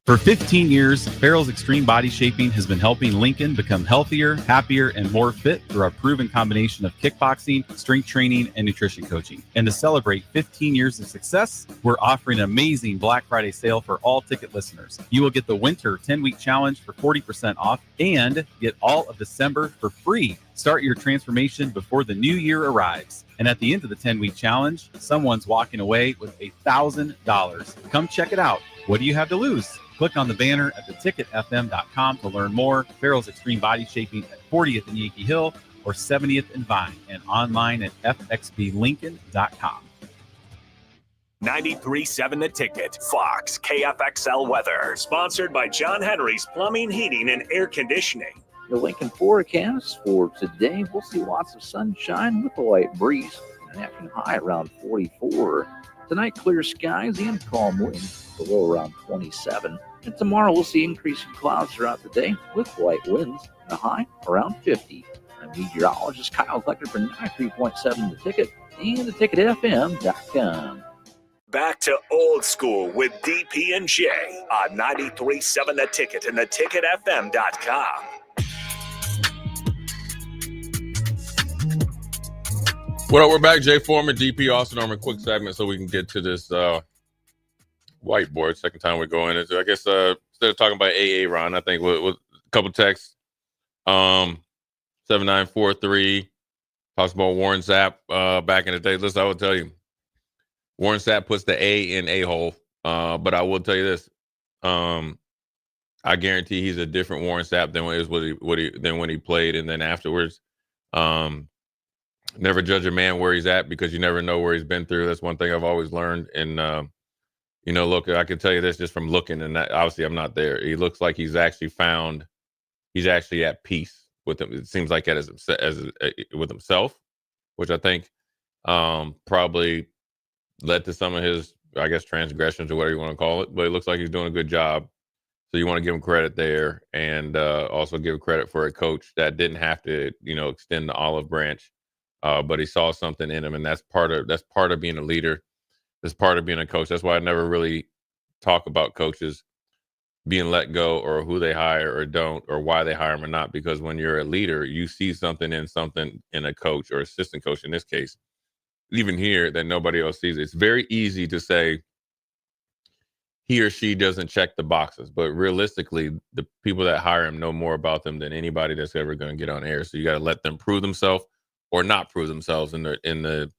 For 15 years, Farrell's Extreme Body Shaping has been helping Lincoln become healthier, happier, and more fit through our proven combination of kickboxing, strength training, and nutrition coaching. And to celebrate 15 years of success, we're offering an amazing Black Friday sale for all ticket listeners. You will get the Winter 10-Week Challenge for 40% off and get all of December for free. Start your transformation before the new year arrives. And at the end of the 10-week challenge, someone's walking away with $1,000. Come check it out. What do you have to lose? Click on the banner at theticketfm.com to learn more. Farrell's Extreme Body Shaping at 40th and Yankee Hill or 70th and Vine, and online at fxblincoln.com. 93.7 The Ticket, Fox, KFXL weather. Sponsored by John Henry's Plumbing, Heating, and Air Conditioning. The Lincoln forecast for today, we'll see lots of sunshine with a light breeze. An afternoon high around 44. Tonight, clear skies and calm winds, the low around 27. And tomorrow, we'll see increasing clouds throughout the day with light winds, and a high around 50. I'm meteorologist Kyle Kleckner for 93.7 The Ticket and theticketfm.com. Back to old school with DP and J on 93.7 The Ticket and theticketfm.com. Well, we're back. Jay Foreman, DP, Austin Norman. Quick segment so we can get to this whiteboard. Second time we're going into, I guess, instead of talking about AA, Ron, I think with a couple texts. 7943 talks about Warren Sapp back in the day. Listen, I will tell you, Warren Sapp puts the A in a-hole. But I will tell you this. I guarantee he's a different Warren Sapp than when he played, and then afterwards. Never judge a man where he's at because you never know where he's been through. That's one thing I've always learned. And, look, I can tell you this just from looking, and obviously I'm not there. He looks like he's actually at peace with him. It seems like that with himself, which I think probably led to some of his, I guess, transgressions or whatever you want to call it. But it looks like he's doing a good job. So you want to give him credit there, and also give credit for a coach that didn't have to, extend the olive branch. But he saw something in him, and that's part of being a leader. That's part of being a coach. That's why I never really talk about coaches being let go or who they hire or don't or why they hire them or not. Because when you're a leader, you see something in a coach or assistant coach in this case, even here, that nobody else sees. It's very easy to say he or she doesn't check the boxes, but realistically, the people that hire him know more about them than anybody that's ever going to get on air. So you got to let them prove themselves. Or not prove themselves in the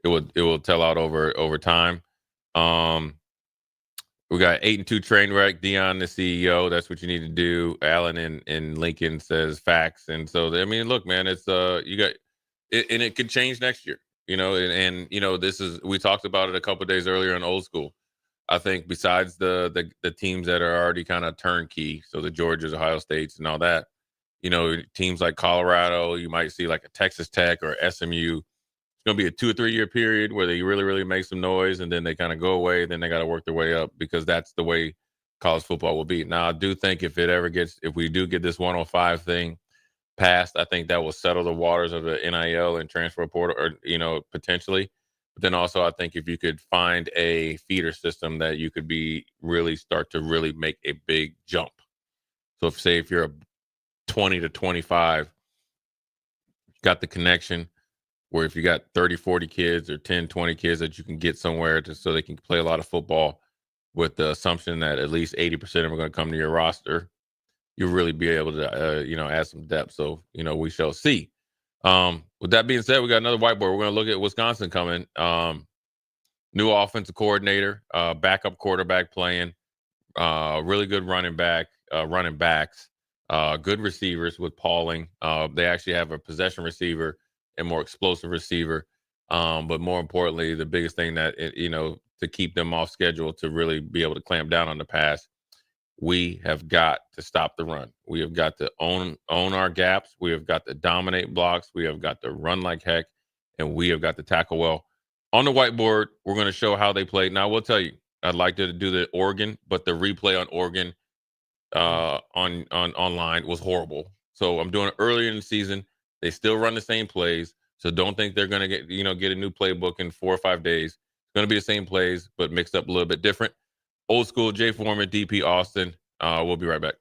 will tell out over time. We got 8-2 train wreck. Dion, the CEO. That's what you need to do. Alan in Lincoln says facts. And so, I mean, look, man, it's you got it, and it could change next year. And this is, we talked about it a couple of days earlier in Old School. I think besides the teams that are already kind of turnkey, so the Georgias, Ohio States, and all that, teams like Colorado, you might see like a Texas Tech or SMU. It's going to be a 2 or 3 year period where they really, really make some noise, and then they kind of go away. Then they got to work their way up, because that's the way college football will be. Now, I do think if we do get this 105 thing passed, I think that will settle the waters of the NIL and transfer portal, or potentially. But then also, I think if you could find a feeder system that you could start to really make a big jump. So if you're a 20 to 25, got the connection, where if you got 30, 40 kids or 10, 20 kids that you can get somewhere so they can play a lot of football, with the assumption that at least 80% of them are going to come to your roster, you'll really be able to, add some depth. So, we shall see. With that being said, we got another whiteboard. We're going to look at Wisconsin coming. New offensive coordinator, backup quarterback playing, really good running backs, good receivers with Pauling. They actually have a possession receiver and more explosive receiver. But more importantly, the biggest thing that, to keep them off schedule, to really be able to clamp down on the pass, we have got to stop the run. We have got to own our gaps. We have got to dominate blocks. We have got to run like heck, and we have got to tackle well. On the whiteboard, we're going to show how they played. Now, I will tell you, I'd like to do the Oregon, but the replay on Oregon online was horrible. So I'm doing it earlier in the season. They still run the same plays, so don't think they're going to get a new playbook in 4 or 5 days. It's going to be the same plays, but mixed up a little bit different. Old School, Jay Foreman, DP Austin. We'll be right back.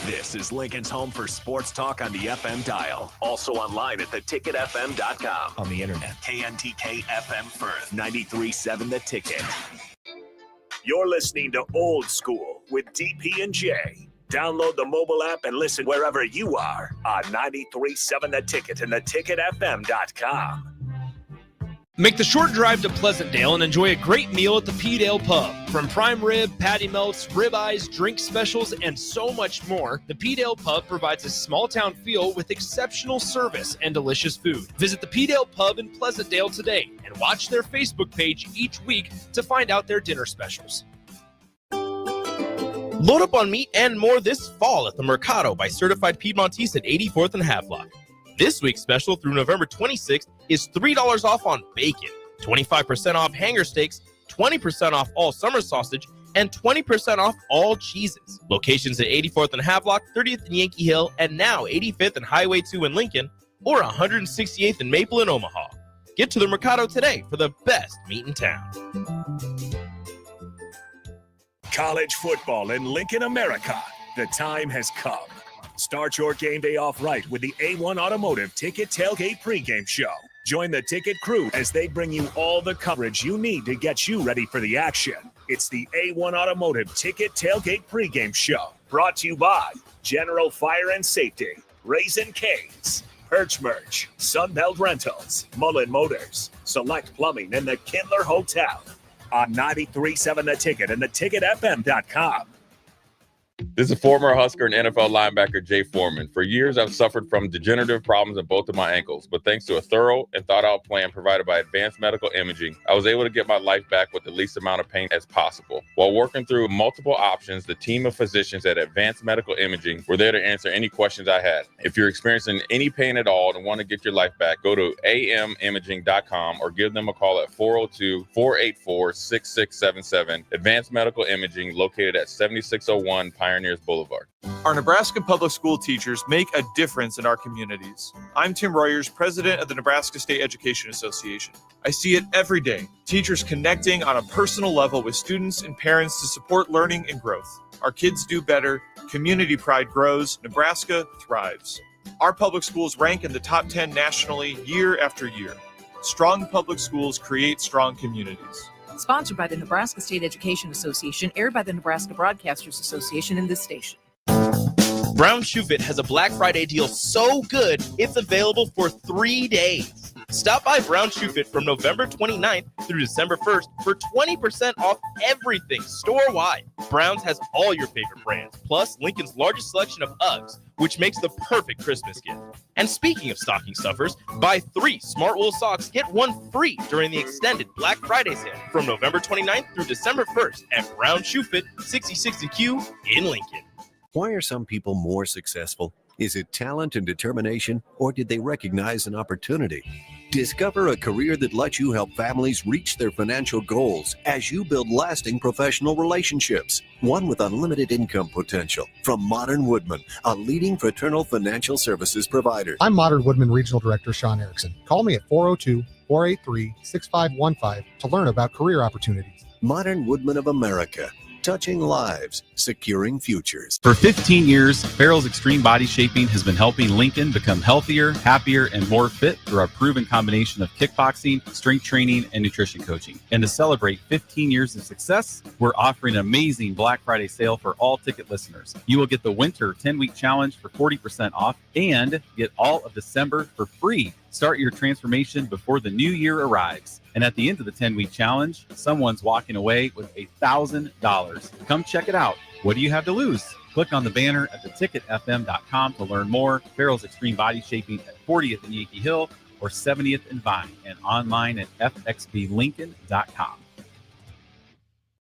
This is Lincoln's home for sports talk on the FM dial. Also online at theticketfm.com. On the internet, KNTK FM Firth, 93.7 The Ticket. You're listening to Old School with DP and J. Download the mobile app and listen wherever you are on 93.7 The Ticket and theticketfm.com. Make the short drive to Pleasantdale and enjoy a great meal at the P-Dale Pub. From prime rib, patty melts, ribeyes, drink specials, and so much more, the P-Dale Pub provides a small-town feel with exceptional service and delicious food. Visit the P-Dale Pub in Pleasantdale today and watch their Facebook page each week to find out their dinner specials. Load up on meat and more this fall at the Mercado by Certified Piedmontese at 84th and Havelock. This week's special through November 26th is $3 off on bacon, 25% off hanger steaks, 20% off all summer sausage, and 20% off all cheeses. Locations at 84th and Havelock, 30th and Yankee Hill, and now 85th and Highway 2 in Lincoln, or 168th and Maple in Omaha. Get to the Mercado today for the best meat in town. College football in Lincoln, America. The time has come. Start your game day off right with the A1 Automotive Ticket Tailgate pregame show. Join the Ticket crew as they bring you all the coverage you need to get you ready for the action. It's the A1 Automotive Ticket Tailgate pregame show. Brought to you by General Fire and Safety, Raisin Canes, Perch Merch, Sunbelt Rentals, Mullen Motors, Select Plumbing, and the Kindler Hotel. On 93.7 The Ticket and theticketfm.com. This is former Husker and NFL linebacker Jay Foreman. For years, I've suffered from degenerative problems in both of my ankles, but thanks to a thorough and thought-out plan provided by Advanced Medical Imaging, I was able to get my life back with the least amount of pain as possible. While working through multiple options, the team of physicians at Advanced Medical Imaging were there to answer any questions I had. If you're experiencing any pain at all and want to get your life back, go to amimaging.com or give them a call at 402-484-6677. Advanced Medical Imaging, located at 7601 Pioneers Boulevard. Our Nebraska public school teachers make a difference in our communities. I'm Tim Royers, president of the Nebraska State Education Association. I see it every day. Teachers connecting on a personal level with students and parents to support learning and growth. Our kids do better, community pride grows, Nebraska thrives. Our public schools rank in the top 10 nationally year after year. Strong public schools create strong communities. Sponsored by the Nebraska State Education Association, aired by the Nebraska Broadcasters Association and this station. Brown Shoe Fit has a Black Friday deal so good, it's available for 3 days. Stop by Brown Shoe Fit from November 29th through December 1st for 20% off everything store-wide. Brown's has all your favorite brands, plus Lincoln's largest selection of Uggs, which makes the perfect Christmas gift. And speaking of stocking stuffers, buy 3 Smart Wool socks, get 1 free during the extended Black Friday sale from November 29th through December 1st at Brown Shoe Fit, 6060Q in Lincoln. Why are some people more successful? Is it talent and determination, or did they recognize an opportunity? Discover a career that lets you help families reach their financial goals as you build lasting professional relationships, one with unlimited income potential. From Modern Woodman, a leading fraternal financial services provider. I'm Modern Woodman Regional Director Sean Erickson. Call me at 402-483-6515 to learn about career opportunities. Modern Woodman of America. Touching lives, securing futures. For 15 years, Farrell's Extreme Body Shaping has been helping Lincoln become healthier, happier, and more fit through our proven combination of kickboxing, strength training, and nutrition coaching. And to celebrate 15 years of success, we're offering an amazing Black Friday sale for all ticket listeners. You will get the Winter 10-Week Challenge for 40% off and get all of December for free. Start your transformation before the new year arrives. And at the end of the 10-week challenge, someone's walking away with $1,000. Come check it out. What do you have to lose? Click on the banner at theticketfm.com to learn more. Farrell's Extreme Body Shaping at 40th and Yankee Hill or 70th and Vine, and online at fxblincoln.com.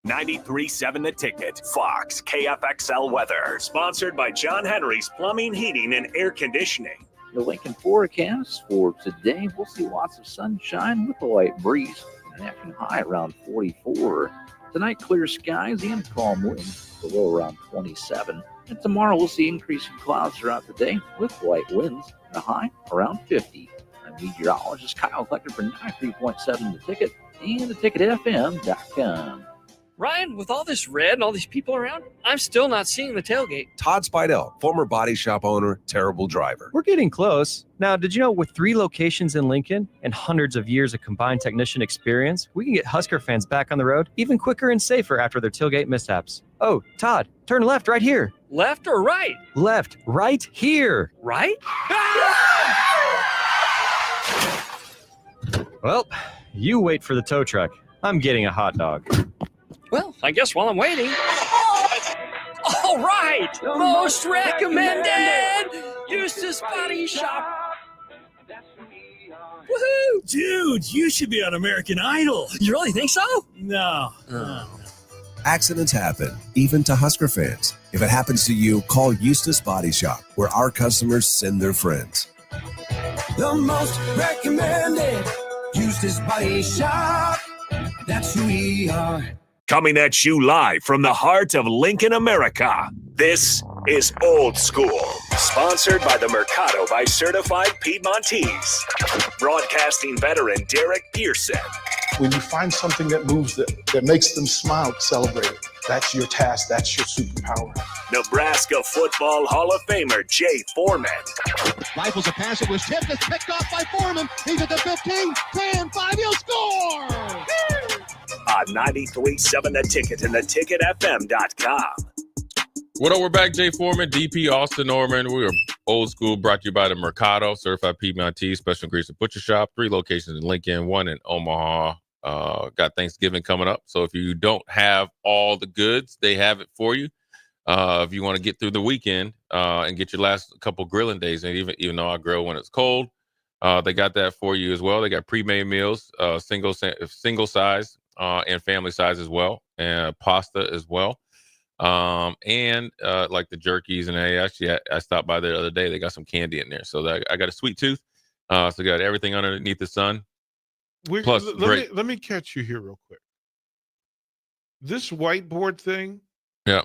93.7 The Ticket, Fox, KFXL weather. Sponsored by John Henry's Plumbing, Heating, and Air Conditioning. The Lincoln forecast for today, we'll see lots of sunshine with a light breeze. An afternoon high around 44. Tonight, clear skies and calm winds, the low around 27. And tomorrow, we'll see increasing clouds throughout the day with light winds and a high around 50. I'm meteorologist Kyle Kleckner for 93.7 The Ticket and theticketfm.com. Ryan, with all this red and all these people around, I'm still not seeing the tailgate. Todd Spidell, former body shop owner, terrible driver. We're getting close. Now, did you know with 3 locations in Lincoln and hundreds of years of combined technician experience, we can get Husker fans back on the road even quicker and safer after their tailgate mishaps? Oh, Todd, turn left right here. Left or right? Left, right here. Right? Well, you wait for the tow truck. I'm getting a hot dog. Well, I guess while I'm waiting. All right! Most recommended! Eustace Body Shop. Woohoo! Dude, you should be on American Idol. You really think so? No. Accidents happen, even to Husker fans. If it happens to you, call Eustace Body Shop, where our customers send their friends. The most recommended Eustace Body Shop. That's who we are. Coming at you live from the heart of Lincoln, America. This is Old School, sponsored by the Mercado by Certified Piedmontese. Broadcasting veteran Derek Pearson. When you find something that moves them, that makes them smile, celebrate it. That's your task. That's your superpower. Nebraska Football Hall of Famer Jay Foreman. Rifles a pass. It was tipped. It's picked off by Foreman. He's at the 15, 10, 5. He'll score! On 93.7 The Ticket and theticketfm.com. What up? We're back. Jay Foreman, DP, Austin Norman. We are Old School, brought to you by the Mercado, Certified Piedmontese, Special Ingredients Butcher Shop. 3 locations in Lincoln, 1 in Omaha. Got Thanksgiving coming up. So if you don't have all the goods, they have it for you. If you want to get through the weekend and get your last couple grilling days, and even though I grill when it's cold, they got that for you as well. They got pre-made meals, single size and family size as well, and pasta as well. And like the jerkies, and actually I stopped by there the other day. They got some candy in there, so I got a sweet tooth. So got everything underneath the sun. Plus, let me catch you here real quick. This whiteboard thing, yeah,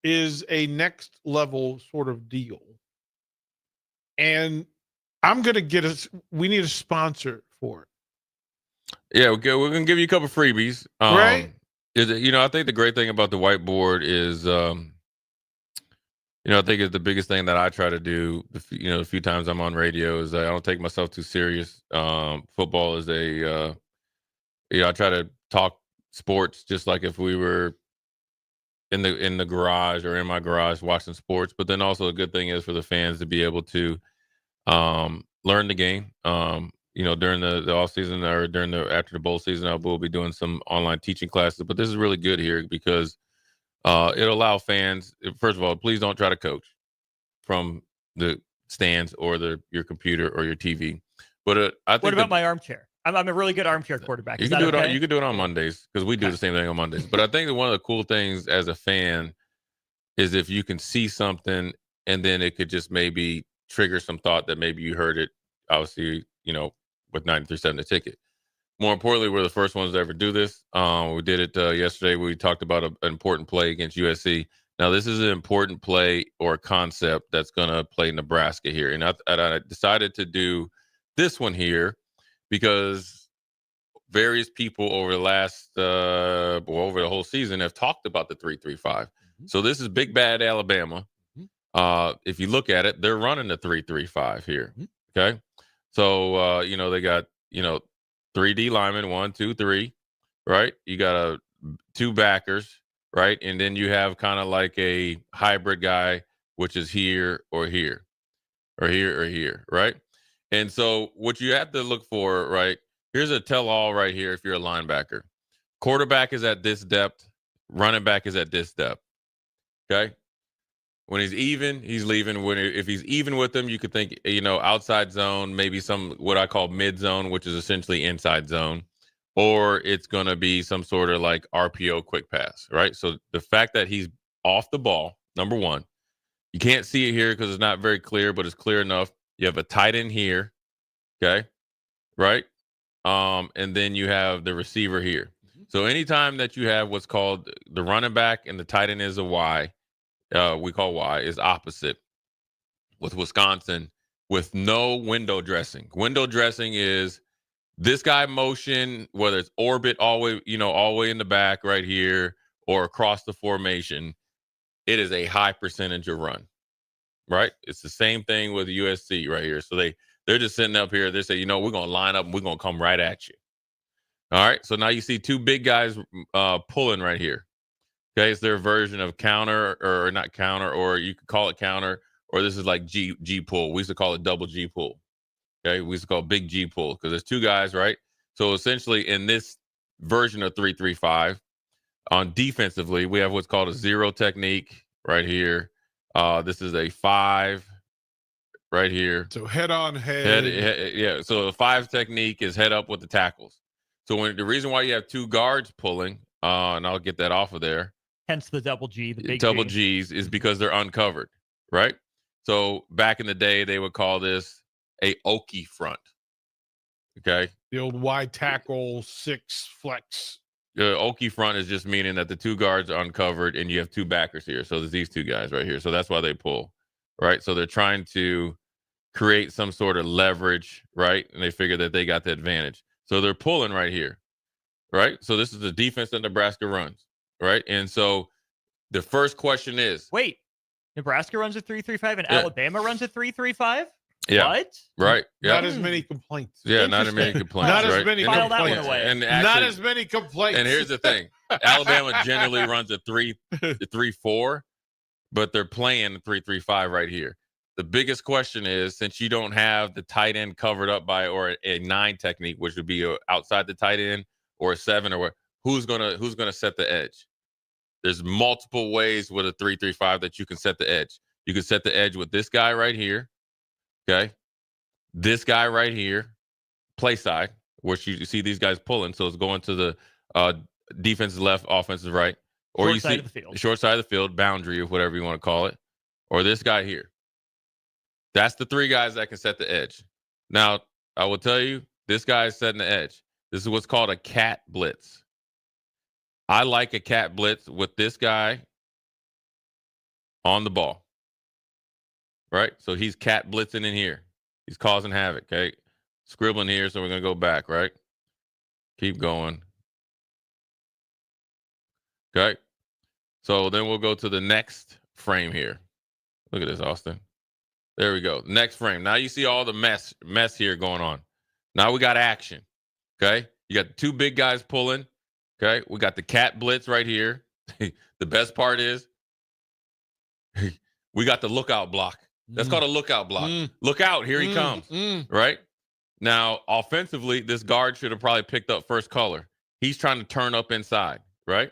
is a next level sort of deal, and I'm gonna get we need a sponsor for it. Yeah, we're gonna give you a couple freebies, right? I think the great thing about the whiteboard is, I think it's the biggest thing that I try to do. The few times I'm on radio is I don't take myself too serious. Football is I try to talk sports just like if we were in the garage or in my garage watching sports. But then also a good thing is for the fans to be able to learn the game, during the off season or after the bowl season, we'll be doing some online teaching classes. But this is really good here because it'll allow fans. First of all, please don't try to coach from the stands or your computer or your TV. But I think what about my armchair? I'm a really good armchair quarterback. You Is can that do okay? it. You can do it on Mondays because we do the same thing on Mondays. But I think that one of the cool things as a fan is if you can see something and then it could just maybe trigger some thought that maybe you heard it. Obviously, with 93.7 The Ticket. More importantly, we're the first ones to ever do this. We did it yesterday. We talked about an important play against USC. Now, this is an important play or a concept that's going to play Nebraska here. And I decided to do this one here because various people over the last over the whole season have talked about the 3-3-5. So this is Big Bad Alabama. If you look at it, they're running the 3-3-5 here. Okay, so they got 3D linemen, 1, 2, 3, right? You got two backers, right, and then you have kind of like a hybrid guy, which is here or here, or here or here, right? And so what you have to look for, right? Here's a tell-all right here if you're a linebacker. Quarterback is at this depth. Running back is at this depth. Okay? When he's even, he's leaving. If he's even with them, you could think, outside zone, maybe some what I call mid zone, which is essentially inside zone. Or it's going to be some sort of like RPO quick pass, right? So the fact that he's off the ball, number one, you can't see it here because it's not very clear, but it's clear enough. You have a tight end here, okay, right? And then you have the receiver here. So anytime that you have what's called the running back and the tight end is a Y, we call Y, is opposite with Wisconsin with no window dressing. Window dressing is this guy motion, whether it's orbit all the way in the back right here or across the formation, it is a high percentage of run, right? It's the same thing with USC right here. So they're just sitting up here. They say, we're going to line up and we're going to come right at you. All right. So now you see two big guys pulling right here. Okay. It's their version of counter or not counter, or you could call it counter, or this is like G pull. We used to call it double G pull. Okay. We used to call it big G pull because there's two guys, right? So essentially in this version of 3-3-5 on defensively, we have what's called a zero technique right here. This is a 5 right here. So head on head. Yeah. So the 5 technique is head up with the tackles. So the reason why you have two guards pulling, and I'll get that off of there. Hence the double G, the big double G. G's is because they're uncovered, right? So back in the day, they would call this a Okie front. Okay. The old Y tackle 6 flex. The Okie front is just meaning that the two guards are uncovered and you have two backers here. So there's these two guys right here. So that's why they pull, right? So they're trying to create some sort of leverage, right? And they figure that they got the advantage. So they're pulling right here, right? So this is the defense that Nebraska runs, right? And so the first question is, wait, Nebraska runs a 3-3-5 and Alabama runs a 3-3-5? Yeah. What? Right. Yeah. Not as many complaints. Yeah, not as many complaints. Not right? as many File that complaints. one away. And actually, Not as many complaints. And here's the thing. Alabama generally runs a 3-4, but they're playing 3-3-5 right here. The biggest question is, since you don't have the tight end covered up by or a 9 technique, which would be outside the tight end, or a 7, or who's gonna set the edge? There's multiple ways with a 3-3-5 that you can set the edge. You can set the edge with this guy right here. Okay. This guy right here, play side, which you see these guys pulling. So it's going to the defensive left, offensive right. Or Short you side see of the field. short side of the field, boundary, or whatever you want to call it. Or this guy here. That's the 3 guys that can set the edge. Now, I will tell you, this guy is setting the edge. This is what's called a cat blitz. I like a cat blitz with this guy on the ball. Right? So he's cat blitzing in here. He's causing havoc, okay? Scribbling here, so we're going to go back, right? Keep going. Okay? So then we'll go to the next frame here. Look at this, Austin. There we go. Next frame. Now you see all the mess here going on. Now we got action, okay? You got the 2 big guys pulling, okay? We got the cat blitz right here. The best part is we got the lookout block. That's called a lookout block. Look out, here he comes, right? Now, offensively, this guard should have probably picked up first color. He's trying to turn up inside, right?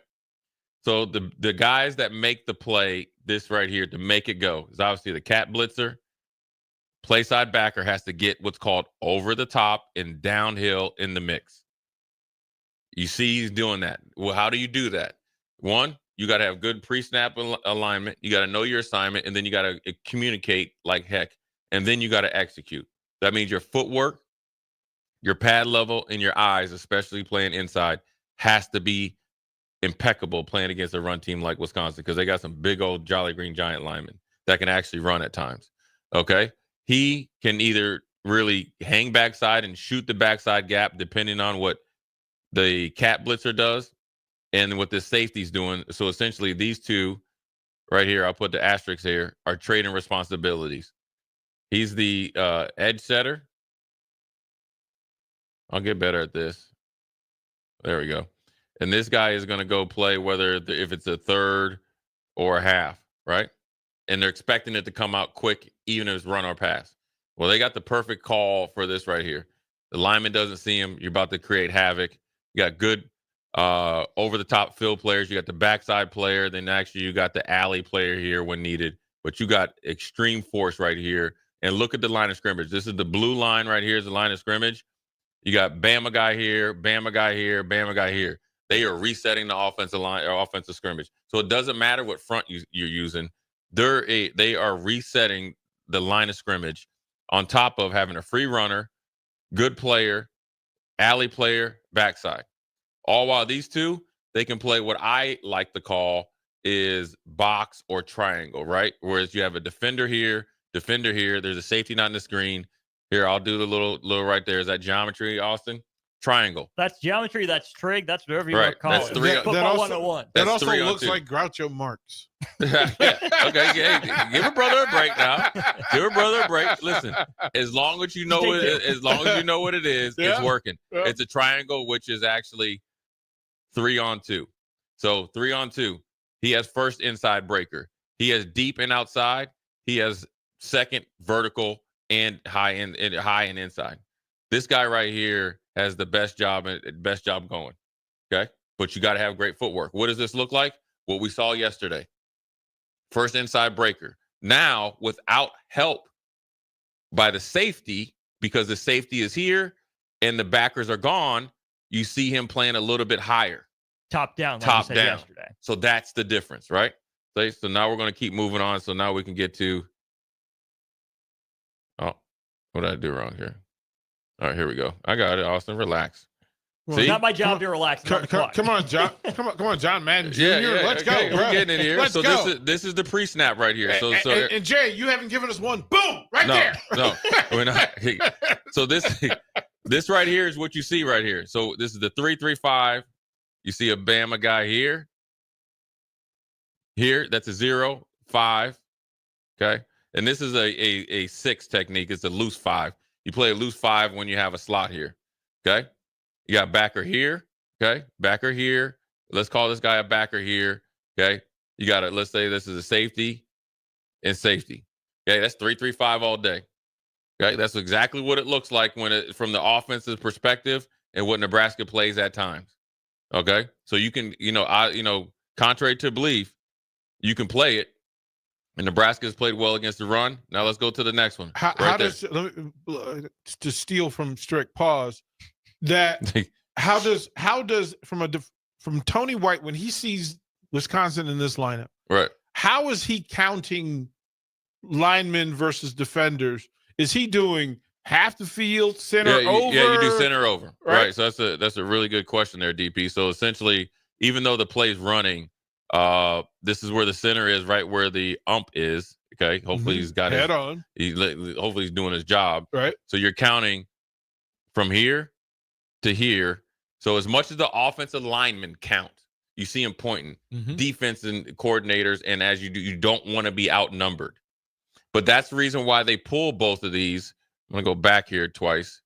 So the guys that make the play, this right here, to make it go, is obviously the cat blitzer. Play side backer has to get what's called over the top and downhill in the mix. You see he's doing that. Well, how do you do that? One, you got to have good pre-snap alignment. You got to know your assignment, and then you got to communicate like heck, and then you got to execute. That means your footwork, your pad level, and your eyes, especially playing inside, has to be impeccable playing against a run team like Wisconsin, because they got some big old Jolly Green Giant linemen that can actually run at times. Okay? He can either really hang backside and shoot the backside gap depending on what the cat blitzer does and what the safety's doing. So essentially these two right here, I'll put the asterisks here, are trading responsibilities. He's the edge setter. I'll get better at this. There we go. And this guy is going to go play if it's a third or a half, right? And they're expecting it to come out quick, even if it's run or pass. Well, they got the perfect call for this right here. The lineman doesn't see him. You're about to create havoc. You got good over-the-top field players. You got the backside player. Then actually you got the alley player here when needed. But you got extreme force right here. And look at the line of scrimmage. This is the blue line right here is the line of scrimmage. You got Bama guy here, Bama guy here, Bama guy here. They are resetting the offensive line or offensive scrimmage. So it doesn't matter what front you're using. They are resetting the line of scrimmage on top of having a free runner, good player, alley player, backside. All while these two, they can play what I like to call is box or triangle, right? Whereas you have a defender here, there's a safety not in the screen. Here, I'll do the little right there. Is that geometry, Austin? Triangle. That's geometry, that's trig, that's whatever you Right. want to call That's it. three- Football that also- 101. That That's also 3 on looks 2. like Groucho Marx. Yeah. Okay. Hey, give a brother a break now. Give a brother a break. Listen, as long as you know what it is, Yeah. it's working. Yeah. It's a triangle, which is actually 3 on 2. So 3 on 2. He has first inside breaker. He has deep and outside. He has second vertical and high and inside. This guy right here has the best job going. Okay, but you got to have great footwork. What does this look like? What we saw yesterday. First inside breaker. Now, without help by the safety, because the safety is here and the backers are gone, you see him playing a little bit higher. Top down, like Top you said down. yesterday. So that's the difference, right? So now we're going to keep moving on. So now we can get to, oh, what did I do wrong here? All right, here we go. I got it, Austin. Relax. It's not my job to relax. Come on, John. Come on, John Madden Jr. Let's okay, go. We're bro. getting in here. Let's So go. this is the pre-snap right here. So and Jay, you haven't given us one. Boom, right there. No, we're not. So this right here is what you see right here. So this is the 3-3-5. You see a Bama guy here. Here, that's a 0-5. Okay. And this is a 6 technique. It's a loose 5. You play a loose 5 when you have a slot here. Okay. You got backer here. Okay. Backer here. Let's call this guy a backer here. Okay. You got it. Let's say this is a safety and safety. Okay. That's 3-3-5 all day. Okay. That's exactly what it looks like from the offensive perspective and what Nebraska plays at times. Okay. So you can, contrary to belief, you can play it. And Nebraska has played well against the run. Now let's go to the next one. To steal from Strick pause, that how does from Tony White when he sees Wisconsin in this lineup, right? How is he counting linemen versus defenders? Is he doing half the field, center over? Yeah, you do center over. Right. So that's a really good question there, DP. So essentially, even though the play's running, this is where the center is, right where the ump is. Okay. Hopefully he's got head on. Hopefully he's doing his job. Right. So you're counting from here to here. So as much as the offensive linemen count, you see him pointing, defense and coordinators, and as you do, you don't want to be outnumbered. But that's the reason why they pull both of these. I'm gonna go back here twice,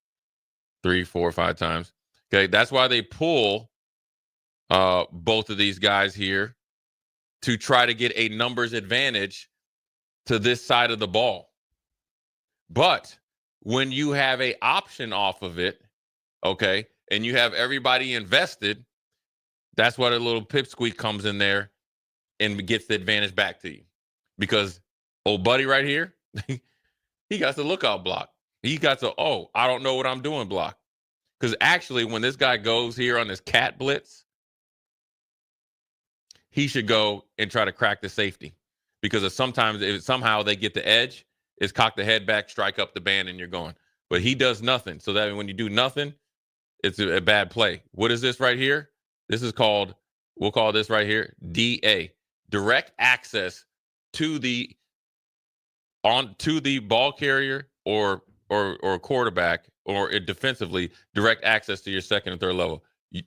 3, 4, 5 times. Okay, that's why they pull both of these guys here to try to get a numbers advantage to this side of the ball. But when you have a option off of it, okay, and you have everybody invested, that's why the little pipsqueak comes in there and gets the advantage back to you. Because old buddy right here, he got the lookout block. He got the, I don't know what I'm doing block. Because actually, when this guy goes here on this cat blitz, he should go and try to crack the safety. Because if somehow they get the edge, it's cock the head back, strike up the band, and you're going. But he does nothing. So that when you do nothing, it's a bad play. What is this right here? This is called, we'll call this right here, DA. Direct access to the ball carrier or quarterback or defensively, direct access to your second and third level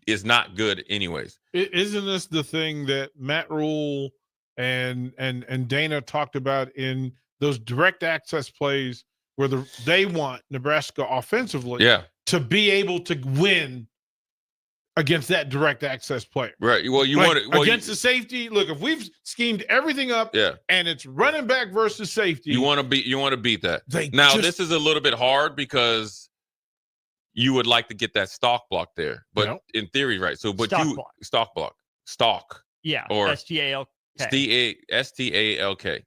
is not good anyways. Isn't this the thing that Matt Rule and Dana talked about in those direct access plays where they want Nebraska offensively to be able to win against that direct access player? Right. Well, against the safety. Look, if we've schemed everything up and it's running back versus safety, you want to beat that. This is a little bit hard because you would like to get that stock block there, but in theory, right? So, but stock block. Yeah. Or STALK. STALK.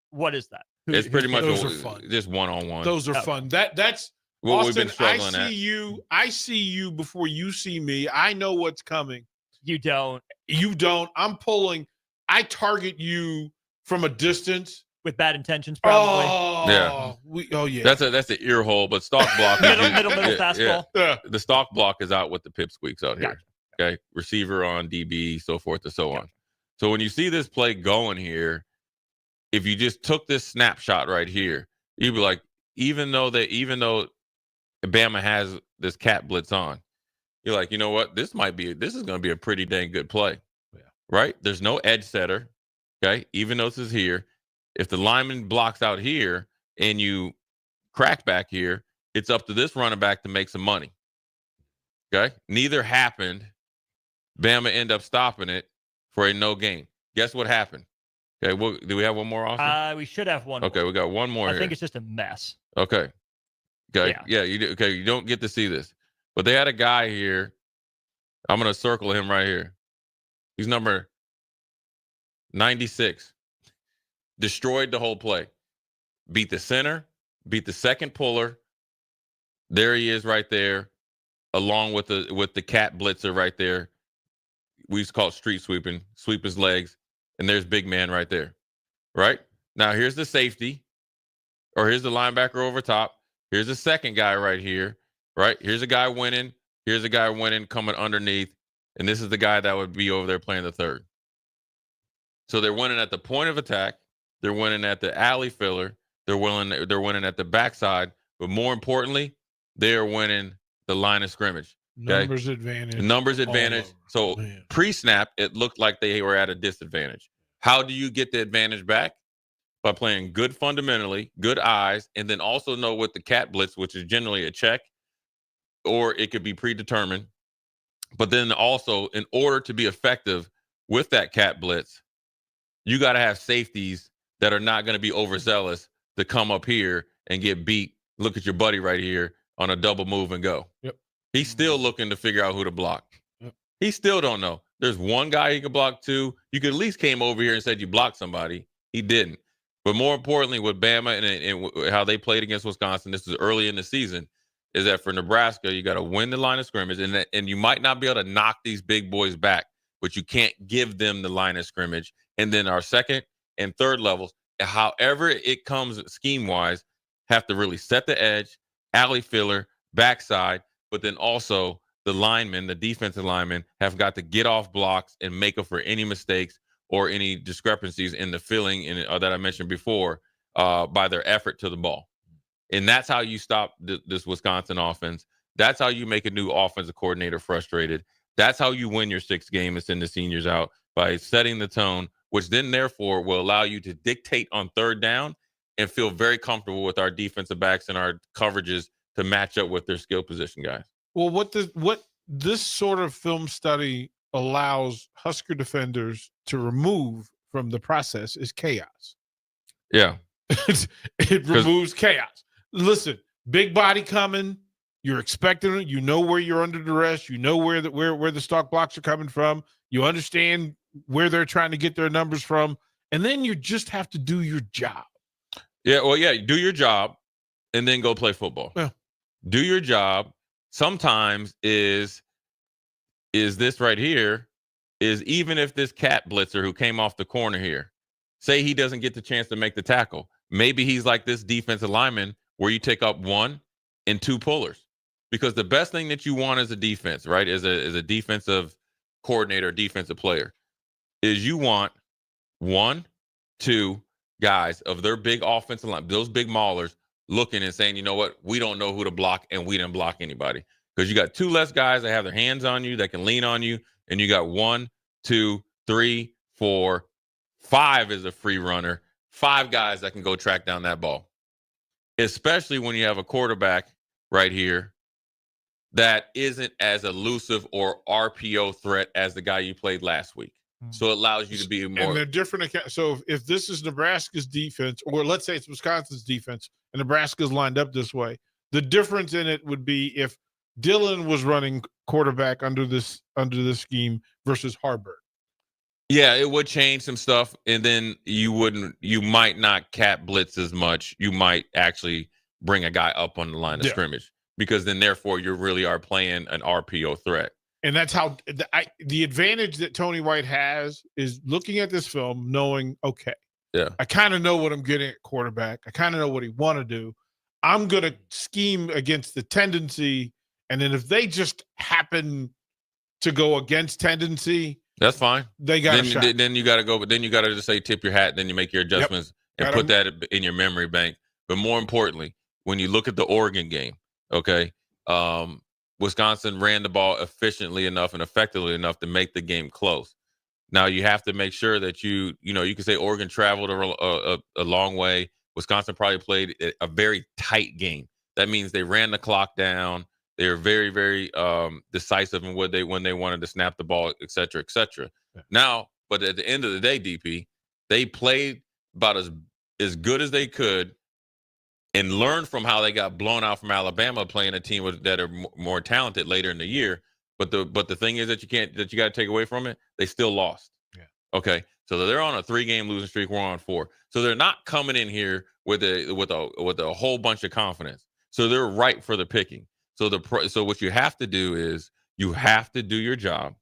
What is that? It's pretty much those are fun. Just one-on-one. Those are fun. That's what Austin, we've been struggling I see you before you see me. I know what's coming. You don't. I'm pulling. I target you from a distance with bad intentions, probably. Yeah. That's the ear hole, but stock block. middle fastball. Yeah. The stock block is out with the pipsqueaks out here. Gotcha. Okay, receiver on DB, so forth and so on. So when you see this play going here, if you just took this snapshot right here, you'd be like, even though Bama has this cat blitz on, you're like, you know what? This is going to be a pretty dang good play. Yeah. Right? There's no edge setter. Okay. Even though this is here, if the lineman blocks out here and you crack back here, it's up to this running back to make some money. Okay. Neither happened. Bama end up stopping it for a no gain. Guess what happened? Okay. Do we have one more, Austin? We should have one. Okay. We got one more. I think it's just a mess. Okay. Yeah. You do. Okay. You don't get to see this, but they had a guy here. I'm going to circle him right here. He's number 96. Destroyed the whole play. Beat the center. Beat the second puller. There he is right there, along with the cat blitzer right there. We used to call it street sweeping. Sweep his legs, and there's big man right there. Right now, here's the safety, or here's the linebacker over top. Here's the second guy right here, right? Here's a guy winning. Here's a guy winning coming underneath. And this is the guy that would be over there playing the third. So they're winning at the point of attack. They're winning at the alley filler. They're winning at the backside. But more importantly, they are winning the line of scrimmage. Okay? Numbers advantage. So pre-snap, it looked like they were at a disadvantage. How do you get the advantage back? By playing good fundamentally, good eyes, and then also know what the cat blitz, which is generally a check, or it could be predetermined. But then also, in order to be effective with that cat blitz, you got to have safeties that are not going to be overzealous to come up here and get beat. Look at your buddy right here on a double move and go. Yep. He's still looking to figure out who to block. Yep. He still don't know. There's one guy he can block two. You could at least came over here and said you blocked somebody. He didn't. But more importantly, with Bama and how they played against Wisconsin, this is early in the season, is that for Nebraska, you got to win the line of scrimmage. And you might not be able to knock these big boys back, but you can't give them the line of scrimmage. And then our second and third levels, however it comes scheme-wise, have to really set the edge, alley filler, backside, but then also the linemen, the defensive linemen, have got to get off blocks and make up for any mistakes or any discrepancies in the filling that I mentioned before by their effort to the ball. And that's how you stop this Wisconsin offense. That's how you make a new offensive coordinator frustrated. That's how you win your sixth game and send the seniors out, by setting the tone, which then therefore will allow you to dictate on third down and feel very comfortable with our defensive backs and our coverages to match up with their skill position guys. Well, what this sort of film study allows Husker defenders to remove from the process is chaos. Yeah. It removes chaos. Listen, big body coming. You're expecting it. You know where you're under duress. You know where the stock blocks are coming from. You understand where they're trying to get their numbers from. And then you just have to do your job. Yeah, well, yeah, do your job and then go play football. Yeah. Do your job. Sometimes is this right here is even if this cat blitzer who came off the corner here, say he doesn't get the chance to make the tackle, maybe he's like this defensive lineman where you take up 1 and 2 pullers. Because the best thing that you want as a defense, right, as a defensive coordinator, defensive player, is you want 1, 2 guys of their big offensive line, those big maulers, looking and saying, you know what, we don't know who to block, and we didn't block anybody. Because you got 2 less guys that have their hands on you, that can lean on you, and you got 1, 2, 3, 4, 5 is a free runner, 5 guys that can go track down that ball. Especially when you have a quarterback right here that isn't as elusive or RPO threat as the guy you played last week. So it allows you to be more. And they're different. So if this is Nebraska's defense, or let's say it's Wisconsin's defense, and Nebraska's lined up this way, the difference in it would be if Dillon was running quarterback under this scheme versus Harburg. Yeah, it would change some stuff, and then you might not cap blitz as much. You might actually bring a guy up on the line of scrimmage, because then therefore you really are playing an RPO threat. And that's how the advantage that Tony White has is looking at this film, knowing, okay, I kind of know what I'm getting at quarterback. I kind of know what he want to do. I'm going to scheme against the tendency. And then if they just happen to go against tendency, that's fine. They got a shot. Then you got to go, but then you got to just say tip your hat. Then you make your adjustments and put that in your memory bank. But more importantly, when you look at the Oregon game, okay, Wisconsin ran the ball efficiently enough and effectively enough to make the game close. Now you have to make sure that you can say Oregon traveled a long way. Wisconsin probably played a very tight game. That means they ran the clock down. They were very, very decisive in when they wanted to snap the ball, et cetera, et cetera. Yeah. Now, but at the end of the day, DP, they played about as good as they could and learned from how they got blown out from Alabama, playing a team that are more talented later in the year. But the thing is that you got to take away from it, they still lost. Yeah. Okay. So they're on a 3-game losing streak. We're on 4. So they're not coming in here with a whole bunch of confidence. So they're ripe for the picking. So what you have to do is you have to do your job,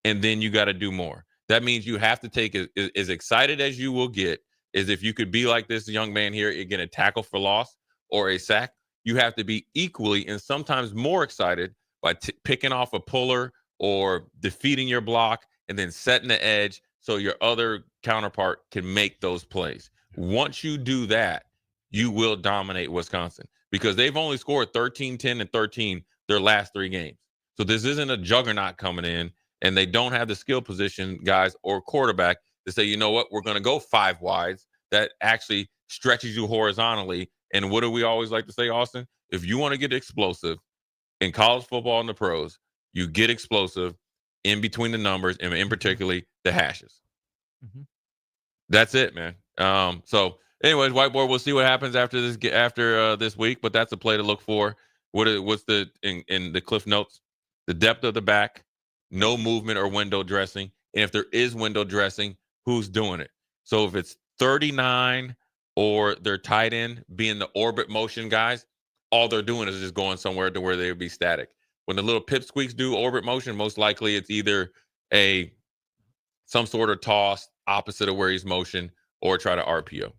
and then you got to do more. That means you have to take as excited as you will get. Is if you could be like this young man here, get a tackle for loss or a sack, you have to be equally and sometimes more excited by picking off a puller or defeating your block and then setting the edge so your other counterpart can make those plays. Once you do that, you will dominate Wisconsin, because they've only scored 13, 10, and 13 their last 3 games. So this isn't a juggernaut coming in, and they don't have the skill position guys or quarterback to say, you know what, we're going to go 5 wides. That actually stretches you horizontally. And what do we always like to say, Austin? If you want to get explosive in college football and the pros, you get explosive in between the numbers, and in particularly the hashes. Mm-hmm. That's it, man. So anyways, whiteboard, we'll see what happens after this week, but that's a play to look for. What's in the cliff notes? The depth of the back, no movement or window dressing. And if there is window dressing, who's doing it? So if it's 39 or their tight end being the orbit motion guys, all they're doing is just going somewhere to where they would be static. When the little pipsqueaks do orbit motion, most likely it's either some sort of toss opposite of where he's motion or try to RPO.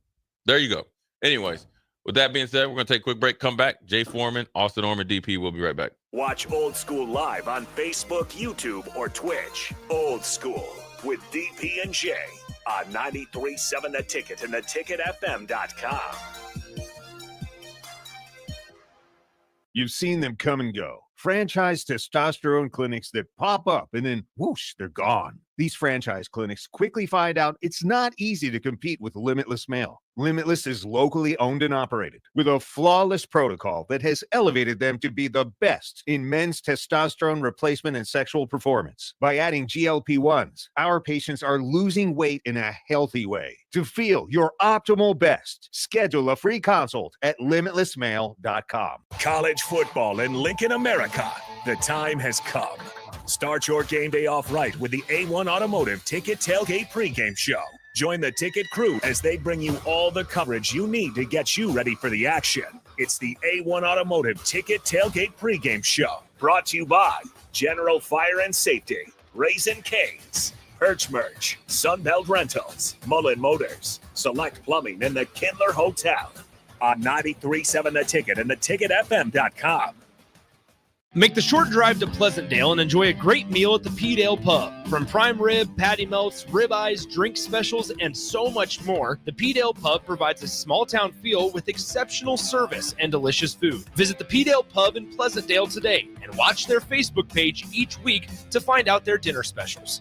There you go. Anyways, with that being said, we're going to take a quick break. Come back. Jay Foreman, Austin Orman, DP. We'll be right back. Watch Old School live on Facebook, YouTube, or Twitch. Old School with DP and J on 93.7 The Ticket and theticketfm.com. You've seen them come and go. Franchise testosterone clinics that pop up and then whoosh, they're gone. These franchise clinics quickly find out it's not easy to compete with Limitless Mail. Limitless is locally owned and operated with a flawless protocol that has elevated them to be the best in men's testosterone replacement and sexual performance. By adding GLP-1s, our patients are losing weight in a healthy way. To feel your optimal best, schedule a free consult at limitlessmail.com. College football in Lincoln, America. The time has come. Start your game day off right with the A1 Automotive Ticket Tailgate pregame show. Join the ticket crew as they bring you all the coverage you need to get you ready for the action. It's the A1 Automotive Ticket Tailgate pregame show. Brought to you by General Fire and Safety, Raisin Canes, Perch Merch, Sunbelt Rentals, Mullen Motors, Select Plumbing, and the Kindler Hotel. On 93.7 The Ticket and theticketfm.com. Make the short drive to Pleasantdale and enjoy a great meal at the P-Dale Pub. From prime rib, patty melts, ribeyes, drink specials, and so much more, the P-Dale Pub provides a small-town feel with exceptional service and delicious food. Visit the P-Dale Pub in Pleasantdale today and watch their Facebook page each week to find out their dinner specials.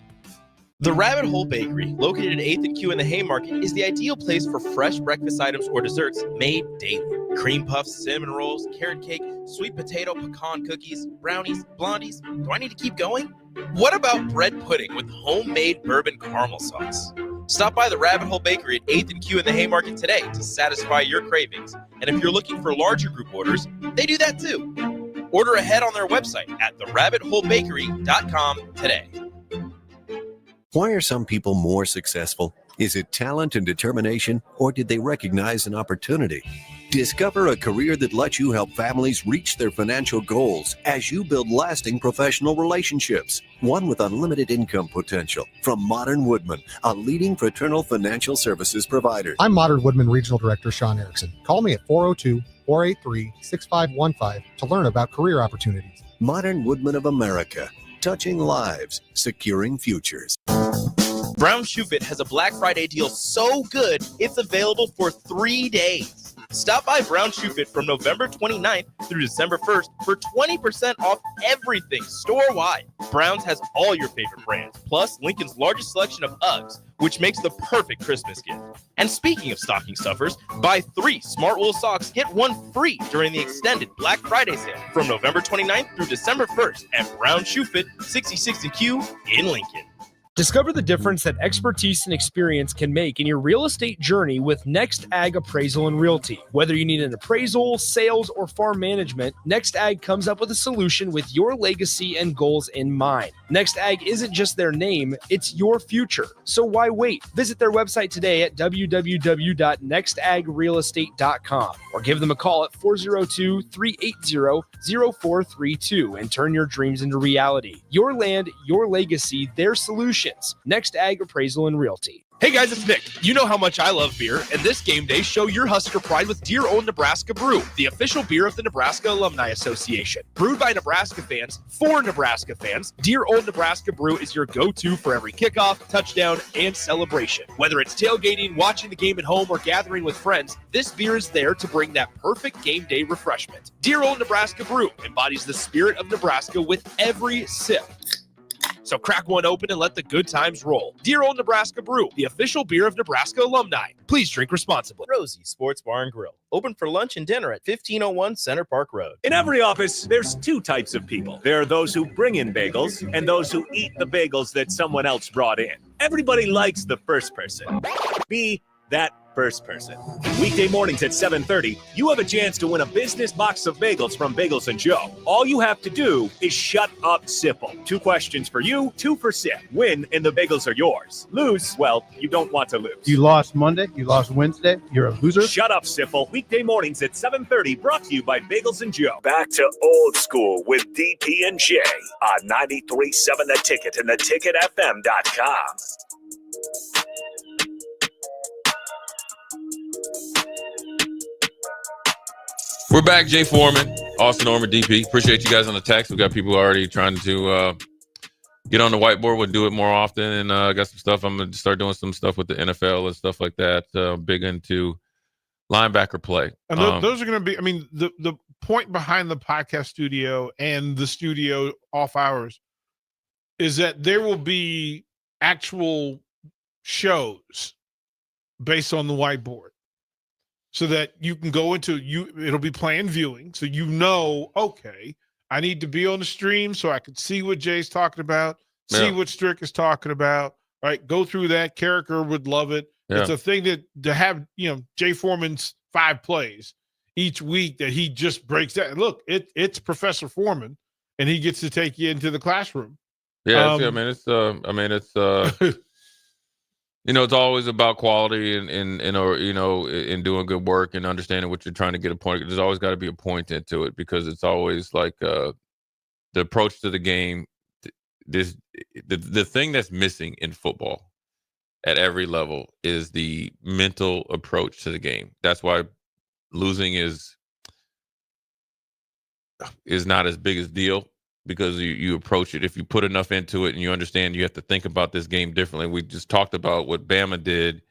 The Rabbit Hole Bakery, located at 8th and Q in the Haymarket, is the ideal place for fresh breakfast items or desserts made daily. Cream puffs, cinnamon rolls, carrot cake, sweet potato pecan cookies, brownies, blondies. Do I need to keep going? What about bread pudding with homemade bourbon caramel sauce? Stop by the Rabbit Hole Bakery at 8th and Q in the Haymarket today to satisfy your cravings. And if you're looking for larger group orders, they do that too. Order ahead on their website at therabbitholebakery.com today. Why are some people more successful? Is it talent and determination, or did they recognize an opportunity? Discover a career that lets you help families reach their financial goals as you build lasting professional relationships, one with unlimited income potential. From Modern Woodman, a leading fraternal financial services provider. I'm Modern Woodman Regional Director Sean Erickson. Call me at 402-483-6515 to learn about career opportunities. Modern Woodman of America, touching lives, securing futures. Brown Shoe Fit has a Black Friday deal so good, it's available for 3 days. Stop by Brown Shoe Fit from November 29th through December 1st for 20% off everything store-wide. Browns has all your favorite brands, plus Lincoln's largest selection of Uggs, which makes the perfect Christmas gift. And speaking of stocking stuffers, buy 3 Smart Wool socks, get 1 free during the extended Black Friday sale from November 29th through December 1st at Brown Shoe Fit, 6060Q in Lincoln. Discover the difference that expertise and experience can make in your real estate journey with Next Ag Appraisal and Realty. Whether you need an appraisal, sales, or farm management, Next Ag comes up with a solution with your legacy and goals in mind. Next Ag isn't just their name, it's your future. So why wait? Visit their website today at www.nextagrealestate.com or give them a call at 402-380-0432 and turn your dreams into reality. Your land, your legacy, their solutions. Next Ag Appraisal and Realty. Hey guys, it's Nick. You know how much I love beer, and this game day, show your Husker pride with Dear Old Nebraska Brew, the official beer of the Nebraska Alumni Association. Brewed by Nebraska fans, for Nebraska fans, Dear Old Nebraska Brew is your go-to for every kickoff, touchdown, and celebration. Whether it's tailgating, watching the game at home, or gathering with friends, this beer is there to bring that perfect game day refreshment. Dear Old Nebraska Brew embodies the spirit of Nebraska with every sip. So crack one open and let the good times roll. Dear Old Nebraska Brew, the official beer of Nebraska alumni. Please drink responsibly. Rosie Sports Bar and Grill, open for lunch and dinner at 1501 Center Park Road. In every office, there's 2 types of people. There are those who bring in bagels and those who eat the bagels that someone else brought in. Everybody likes the first person. Be that first person. Weekday mornings at 7:30, you have a chance to win a business box of bagels from Bagels & Joe. All you have to do is shut up, Sipple. 2 questions for you, 2 for Sip. Win, and the bagels are yours. Lose, well, you don't want to lose. You lost Monday, you lost Wednesday, you're a loser. Shut up, Sipple. Weekday mornings at 7:30, brought to you by Bagels & Joe. Back to old school with DP and J on 93.7 The Ticket and theticketfm.com. We're back, Jay Foreman, Austin Norman, DP. Appreciate you guys on the text. We got people already trying to get on the whiteboard. We'll do it more often, and I got some stuff. I'm going to start doing some stuff with the NFL and stuff like that. Big into linebacker play. And those are going to be, I mean, the point behind the podcast studio and the studio off hours is that there will be actual shows based on the whiteboard so that you can go into it'll be planned viewing. So okay, I need to be on the stream so I can see what Jay's talking about, see what Strick is talking about, right? Go through that. Carricker would love it. Yeah. It's a thing that to have, Jay Foreman's 5 plays each week that he just breaks that. Look, it's Professor Foreman, and he gets to take you into the classroom. Yeah, it's it's always about quality and in doing good work and understanding what you're trying to get a point. There's always got to be a point into it because it's always like the approach to the game. The thing that's missing in football at every level is the mental approach to the game. That's why losing is not as big a deal. Because you approach it, if you put enough into it and you understand you have to think about this game differently. We just talked about what Bama did,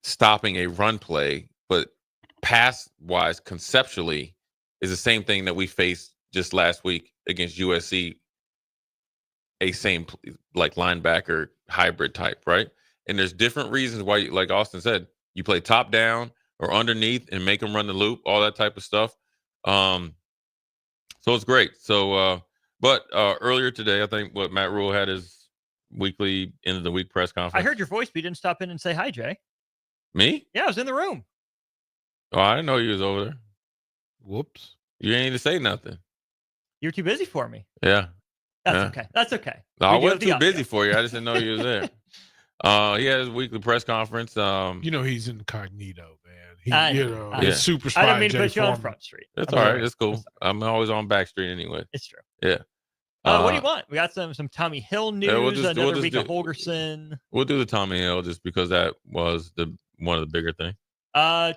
stopping a run play, but pass-wise, conceptually, is the same thing that we faced just last week against USC, a same like linebacker hybrid type, right? And there's different reasons why, like Austin said, you play top down or underneath and make them run the loop, all that type of stuff. So it's great. So, but earlier today, I think Matt Rule had his weekly end of the week press conference. I heard your voice, but you didn't stop in and say hi, Jay. Me? Yeah, I was in the room. Oh, I didn't know you was over there. Whoops. You ain't even say nothing. You were too busy for me. Yeah. That's okay. That's okay. No, I wasn't too busy for you. I just didn't know you was there. He had his weekly press conference. He's incognito, man. He's super spy. I didn't mean to put you on Front Street. That's all right. It's cool. I'm always on Back Street anyway. It's true. Yeah. What do you want? We got some Tommy Hill news. Another week of Holgerson. We'll do the Tommy Hill just because that was one of the bigger things.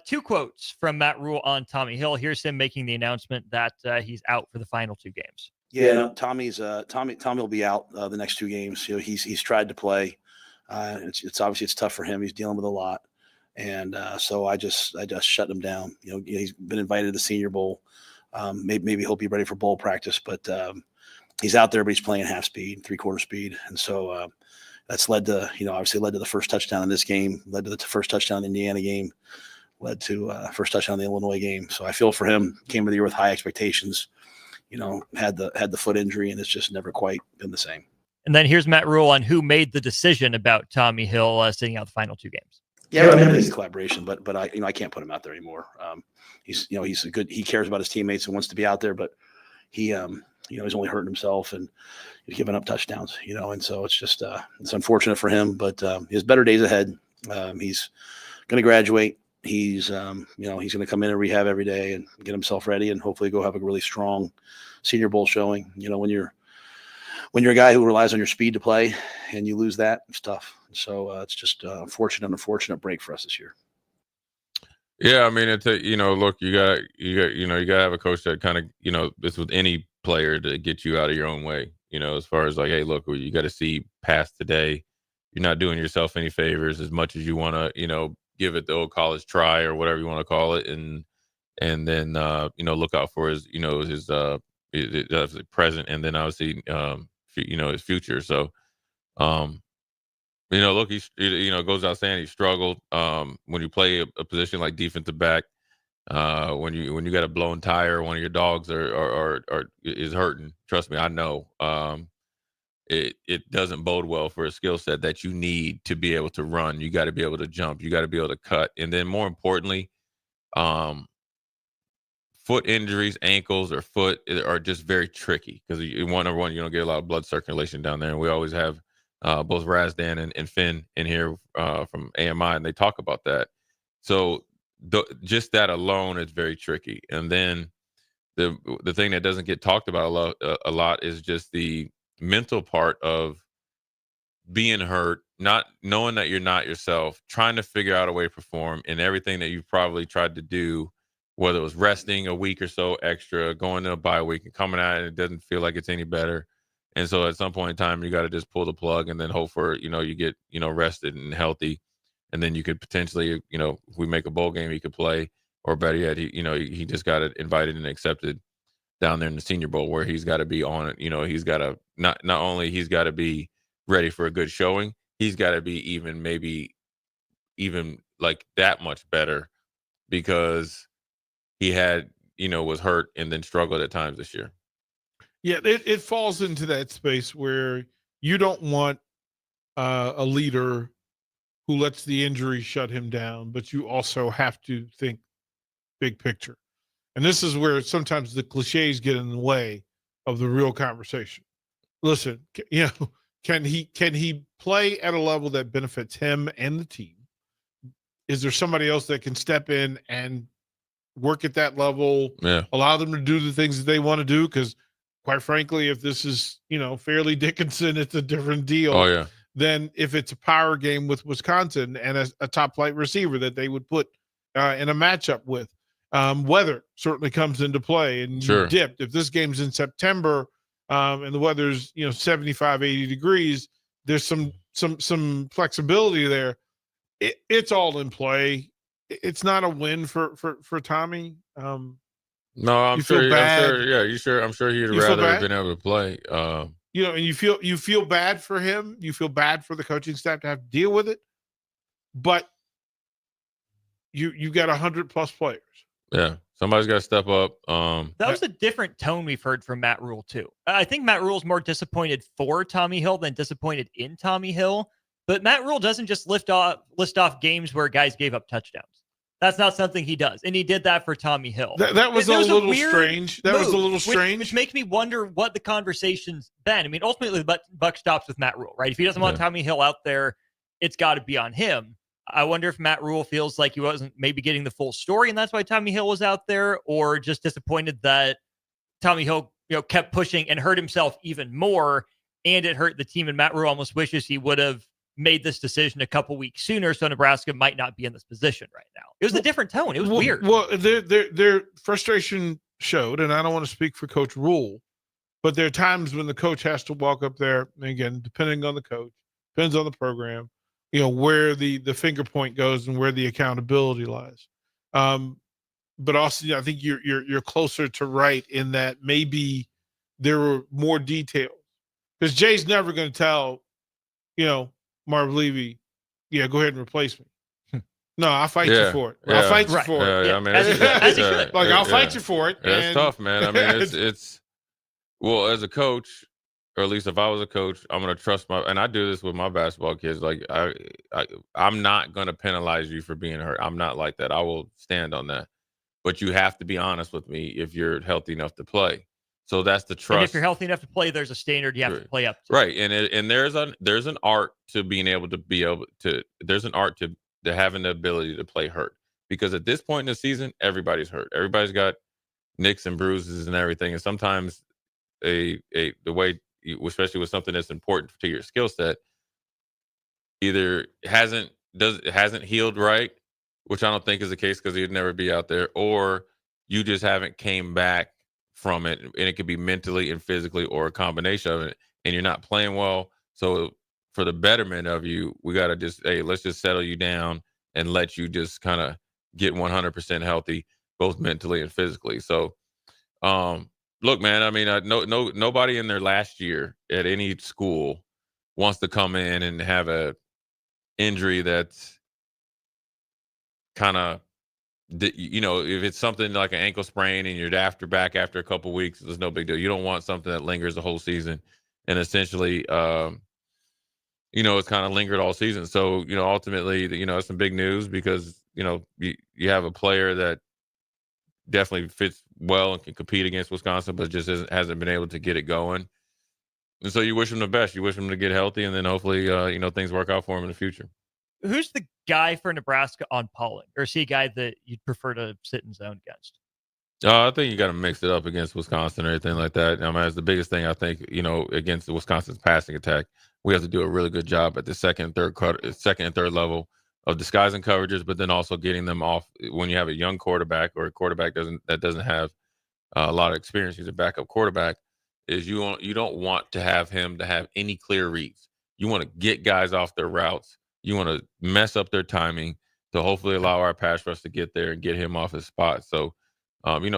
2 quotes from Matt Rule on Tommy Hill. Here's him making the announcement that he's out for the final 2 games. Yeah, no, Tommy will be out the next 2 games. He's tried to play. It's obviously it's tough for him. He's dealing with a lot. And so I just shut him down. He's been invited to the Senior Bowl. Maybe he'll be ready for bowl practice, but he's out there, but he's playing half speed, 3/4 speed. And so that's led to, obviously led to the first touchdown in this game, led to the first touchdown in the Indiana game, led to first touchdown in the Illinois game. So I feel for him. Came to the year with high expectations, had the foot injury, and it's just never quite been the same. And then here's Matt Rule on who made the decision about Tommy Hill sitting out the final 2 games. Yeah, I mean, it's a collaboration, but I can't put him out there anymore. He's he cares about his teammates and wants to be out there, but he's only hurting himself and he's giving up touchdowns, and so it's just it's unfortunate for him, but he has better days ahead. He's going to graduate. He's he's going to come in and rehab every day and get himself ready and hopefully go have a really strong Senior Bowl showing. When you're a guy who relies on your speed to play and you lose that, it's tough. So it's just an unfortunate break for us this year. Yeah, I mean, it's look, you got to have a coach that kind of, it's with any player to get you out of your own way, as far as like, hey, look, you got to see past today. You're not doing yourself any favors as much as you want to, give it the old college try or whatever you want to call it. And then, look out for his present and then obviously, his future. So, look, it goes out saying he struggled. When you play a position like defensive back, when you got a blown tire, one of your dogs is hurting. Trust me, I know. It doesn't bode well for a skill set that you need to be able to run. You got to be able to jump. You got to be able to cut. And then more importantly, foot injuries, ankles or foot are just very tricky because number one, you don't get a lot of blood circulation down there. And we always have both Razdan and Finn in here from AMI, and they talk about that. So just that alone is very tricky. And then the thing that doesn't get talked about a lot is just the mental part of being hurt, not knowing that you're not yourself, trying to figure out a way to perform in everything that you've probably tried to do, whether it was resting a week or so extra, going to a bye week and coming out and it doesn't feel like it's any better. And so at some point in time, you got to just pull the plug and then hope for, you get, rested and healthy. And then you could potentially, if we make a bowl game, he could play, or better yet, he just got invited and accepted down there in the Senior Bowl where he's got to be on it. He's got to not only he's got to be ready for a good showing. He's got to be even like that much better because he had, was hurt and then struggled at times this year. Yeah, it falls into that space where you don't want a leader who lets the injury shut him down, but you also have to think big picture. And this is where sometimes the cliches get in the way of the real conversation. Listen, can he play at a level that benefits him and the team? Is there somebody else that can step in and work at that level, allow them to do the things that they want to do? Because quite frankly, if this is, Fairleigh Dickinson, it's a different deal than if it's a power game with Wisconsin and a top flight receiver that they would put in a matchup with. Weather certainly comes into play, and you dipped. If this game's in September and the weather's 75, 80 degrees, there's some flexibility there. It's all in play. It's not a win for Tommy. No, I'm sure. I'm sure he'd rather have been able to play. And you feel bad for him. You feel bad for the coaching staff to have to deal with it. But you got 100+ players. Yeah, somebody's got to step up. That was a different tone we've heard from Matt Rule too. I think Matt Rule's more disappointed for Tommy Hill than disappointed in Tommy Hill. But Matt Rule doesn't just list off games where guys gave up touchdowns. That's not something he does. And he did that for Tommy Hill. That was a little strange. That was a little strange. Which makes me wonder what the conversation's been. I mean, ultimately, the buck stops with Matt Rule, right? If he doesn't want Tommy Hill out there, it's got to be on him. I wonder if Matt Rule feels like he wasn't maybe getting the full story, and that's why Tommy Hill was out there, or just disappointed that Tommy Hill, kept pushing and hurt himself even more, and it hurt the team. And Matt Rule almost wishes he would have made this decision a couple weeks sooner, so Nebraska might not be in this position right now. It was a different tone. It was weird. Well, their frustration showed, and I don't want to speak for Coach Rule, but there are times when the coach has to walk up there, and again, depending on the coach, depends on the program, where the finger point goes and where the accountability lies. But also, I think you're closer to right in that maybe there were more details, because Jay's never going to tell, Marv Levy, go ahead and replace me. No, I'll fight you for it. I'll fight you for it. I mean, I'll fight you for it. It's tough, man. I mean, it's well, as a coach, or at least if I was a coach, I'm going to trust and I do this with my basketball kids. Like I'm not going to penalize you for being hurt. I'm not like that. I will stand on that. But you have to be honest with me if you're healthy enough to play. So that's the trust. And if you're healthy enough to play, there's a standard you have to play up to. Right. And there's an art to being able to there's an art to having the ability to play hurt. Because at this point in the season, everybody's hurt. Everybody's got nicks and bruises and everything. And sometimes the way, especially with something that's important to your skill set, either hasn't healed right, which I don't think is the case because he'd never be out there, or you just haven't came back from it, and it could be mentally and physically or a combination of it, and you're not playing well. So for the betterment of you, we got to let's just settle you down and let you just kind of get 100% healthy, both mentally and physically. So look, man, I mean, nobody in their last year at any school wants to come in and have a injury that's kind of, if it's something like an ankle sprain and you're back after a couple weeks, there's no big deal. You don't want something that lingers the whole season, and essentially, it's kind of lingered all season. So, ultimately, it's some big news because, you have a player that definitely fits well and can compete against Wisconsin, but just hasn't been able to get it going. And so you wish him the best. You wish him to get healthy, and then hopefully, things work out for him in the future. Who's the guy for Nebraska on Pauling, or is he a guy that you'd prefer to sit in zone against? I think you got to mix it up against Wisconsin or anything like that. I mean, that's the biggest thing I think, against the Wisconsin's passing attack. We have to do a really good job at the second and third level of disguising coverages, but then also getting them off when you have a young quarterback or a quarterback that doesn't have a lot of experience. He's a backup quarterback. Is you don't want to have him to have any clear reads. You want to get guys off their routes. You want to mess up their timing to hopefully allow our pass rush to get there and get him off his spot. So,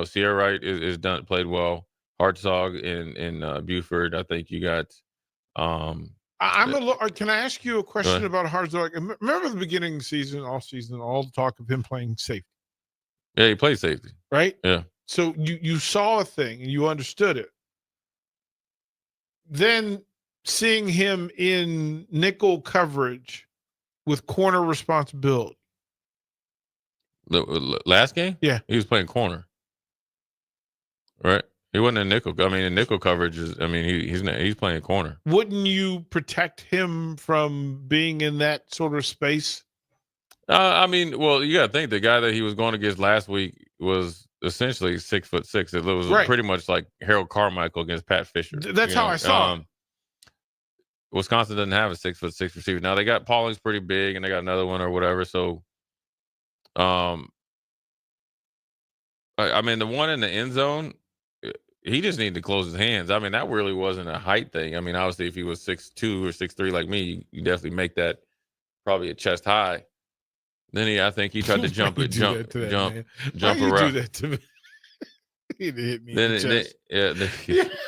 Sierra Wright is played well. Hartzog in Buford. I think you got. Can I ask you a question about Harzak? Remember the beginning of the season, off season, all the talk of him playing safety. Yeah, he plays safety. Right? Yeah. So you saw a thing and you understood it. Then seeing him in nickel coverage with corner responsibility. The last game? Yeah. He was playing corner. Right? He wasn't in nickel. I mean, in nickel coverage is. I mean, he's playing corner. Wouldn't you protect him from being in that sort of space? I mean, well, you got to think the guy that he was going against last week was essentially 6'6". It was pretty much like Harold Carmichael against Pat Fisher. That's how I saw it. Wisconsin doesn't have a 6'6" receiver. Now they got Pauling's pretty big, and they got another one or whatever. So, I mean, the one in the end zone. He just needed to close his hands. I mean, that really wasn't a height thing. I mean, obviously, if he was 6'2" or 6'3" like me, you definitely make that probably a chest high. Then I think he tried to jump around. You do that to me? He hit me in the chest.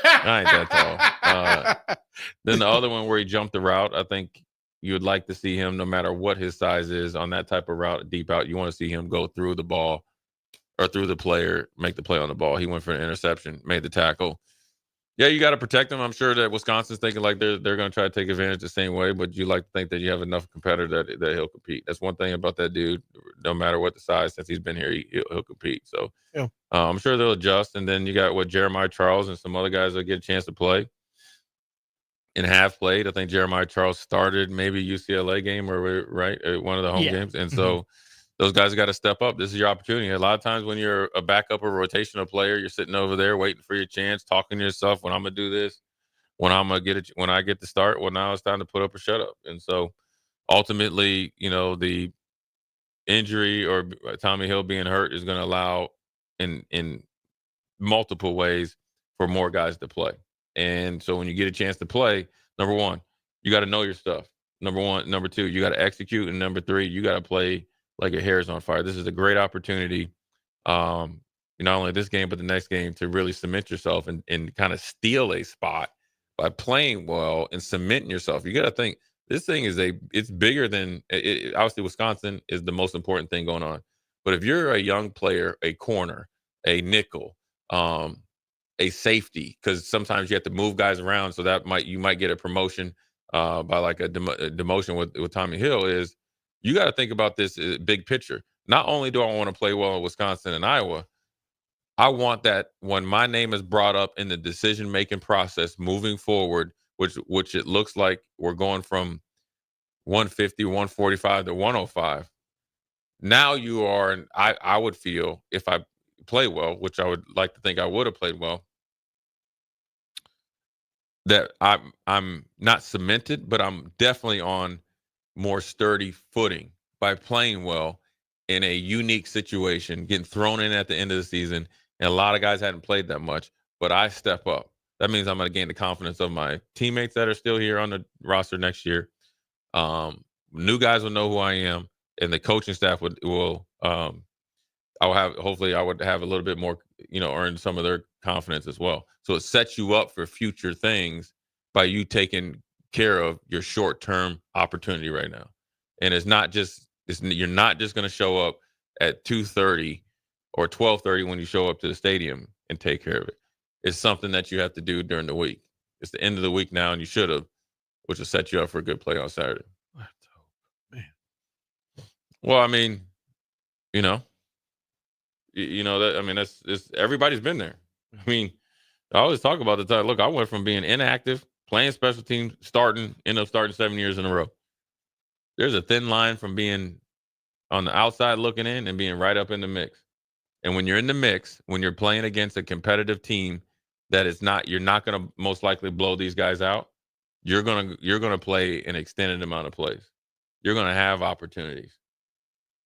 I ain't that tall. Then the other one where he jumped the route, I think you would like to see him, no matter what his size is, on that type of route, deep out. You want to see him go through the ball. Or through the player, make the play on the ball. He went for an interception, made the tackle. Yeah, you got to protect him. I'm sure that Wisconsin's thinking like they're going to try to take advantage the same way, but you like to think that you have enough competitor that he'll compete. That's one thing about that dude. No matter what the size, since he's been here, he'll compete. So yeah. I'm sure they'll adjust. And then you got Jeremiah Charles and some other guys that get a chance to play and have played. I think Jeremiah Charles started maybe UCLA game or one of the home games, and so. Those guys got to step up. This is your opportunity. A lot of times when you're a backup or rotational player, you're sitting over there waiting for your chance, talking to yourself, when I'm going to do this, when I'm going to get it, when I get to start, well, now it's time to put up or shut up. And so ultimately, the injury or Tommy Hill being hurt is going to allow in multiple ways for more guys to play. And so when you get a chance to play, number one, you got to know your stuff. Number one. Number two, you got to execute. And number three, you got to play like your hair is on fire. This is a great opportunity, not only this game, but the next game, to really cement yourself and kind of steal a spot by playing well and cementing yourself. You got to think this thing it's bigger than obviously Wisconsin is the most important thing going on. But if you're a young player, a corner, a nickel, a safety, because sometimes you have to move guys around, so that you might get a promotion by like a demotion with Tommy Hill is. You got to think about this big picture. Not only do I want to play well in Wisconsin and Iowa, I want that when my name is brought up in the decision-making process moving forward, which it looks like we're going from 150, 145 to 105. Now you are, and I would feel if I play well, which I would like to think I would have played well, that I'm not cemented, but I'm definitely on more sturdy footing by playing well in a unique situation, getting thrown in at the end of the season. And a lot of guys hadn't played that much, but I step up. That means I'm going to gain the confidence of my teammates that are still here on the roster next year. New guys will know who I am, and the coaching staff will I would have a little bit more, earn some of their confidence as well. So it sets you up for future things by you taking care of your short-term opportunity right now. And you're not just going to show up at 2:30 or 12:30 when you show up to the stadium and take care of it. It's something that you have to do during the week. It's the end of the week now, and you should have, which will set you up for a good play on Saturday. Man. Well, I mean, that, I mean, that's everybody's been there. I mean, I always talk about the time. Look, I went from being inactive, playing special teams, end up starting 7 years in a row. There's a thin line from being on the outside looking in and being right up in the mix. And when you're in the mix, when you're playing against a competitive team you're not going to most likely blow these guys out. You're going to play an extended amount of plays. You're going to have opportunities.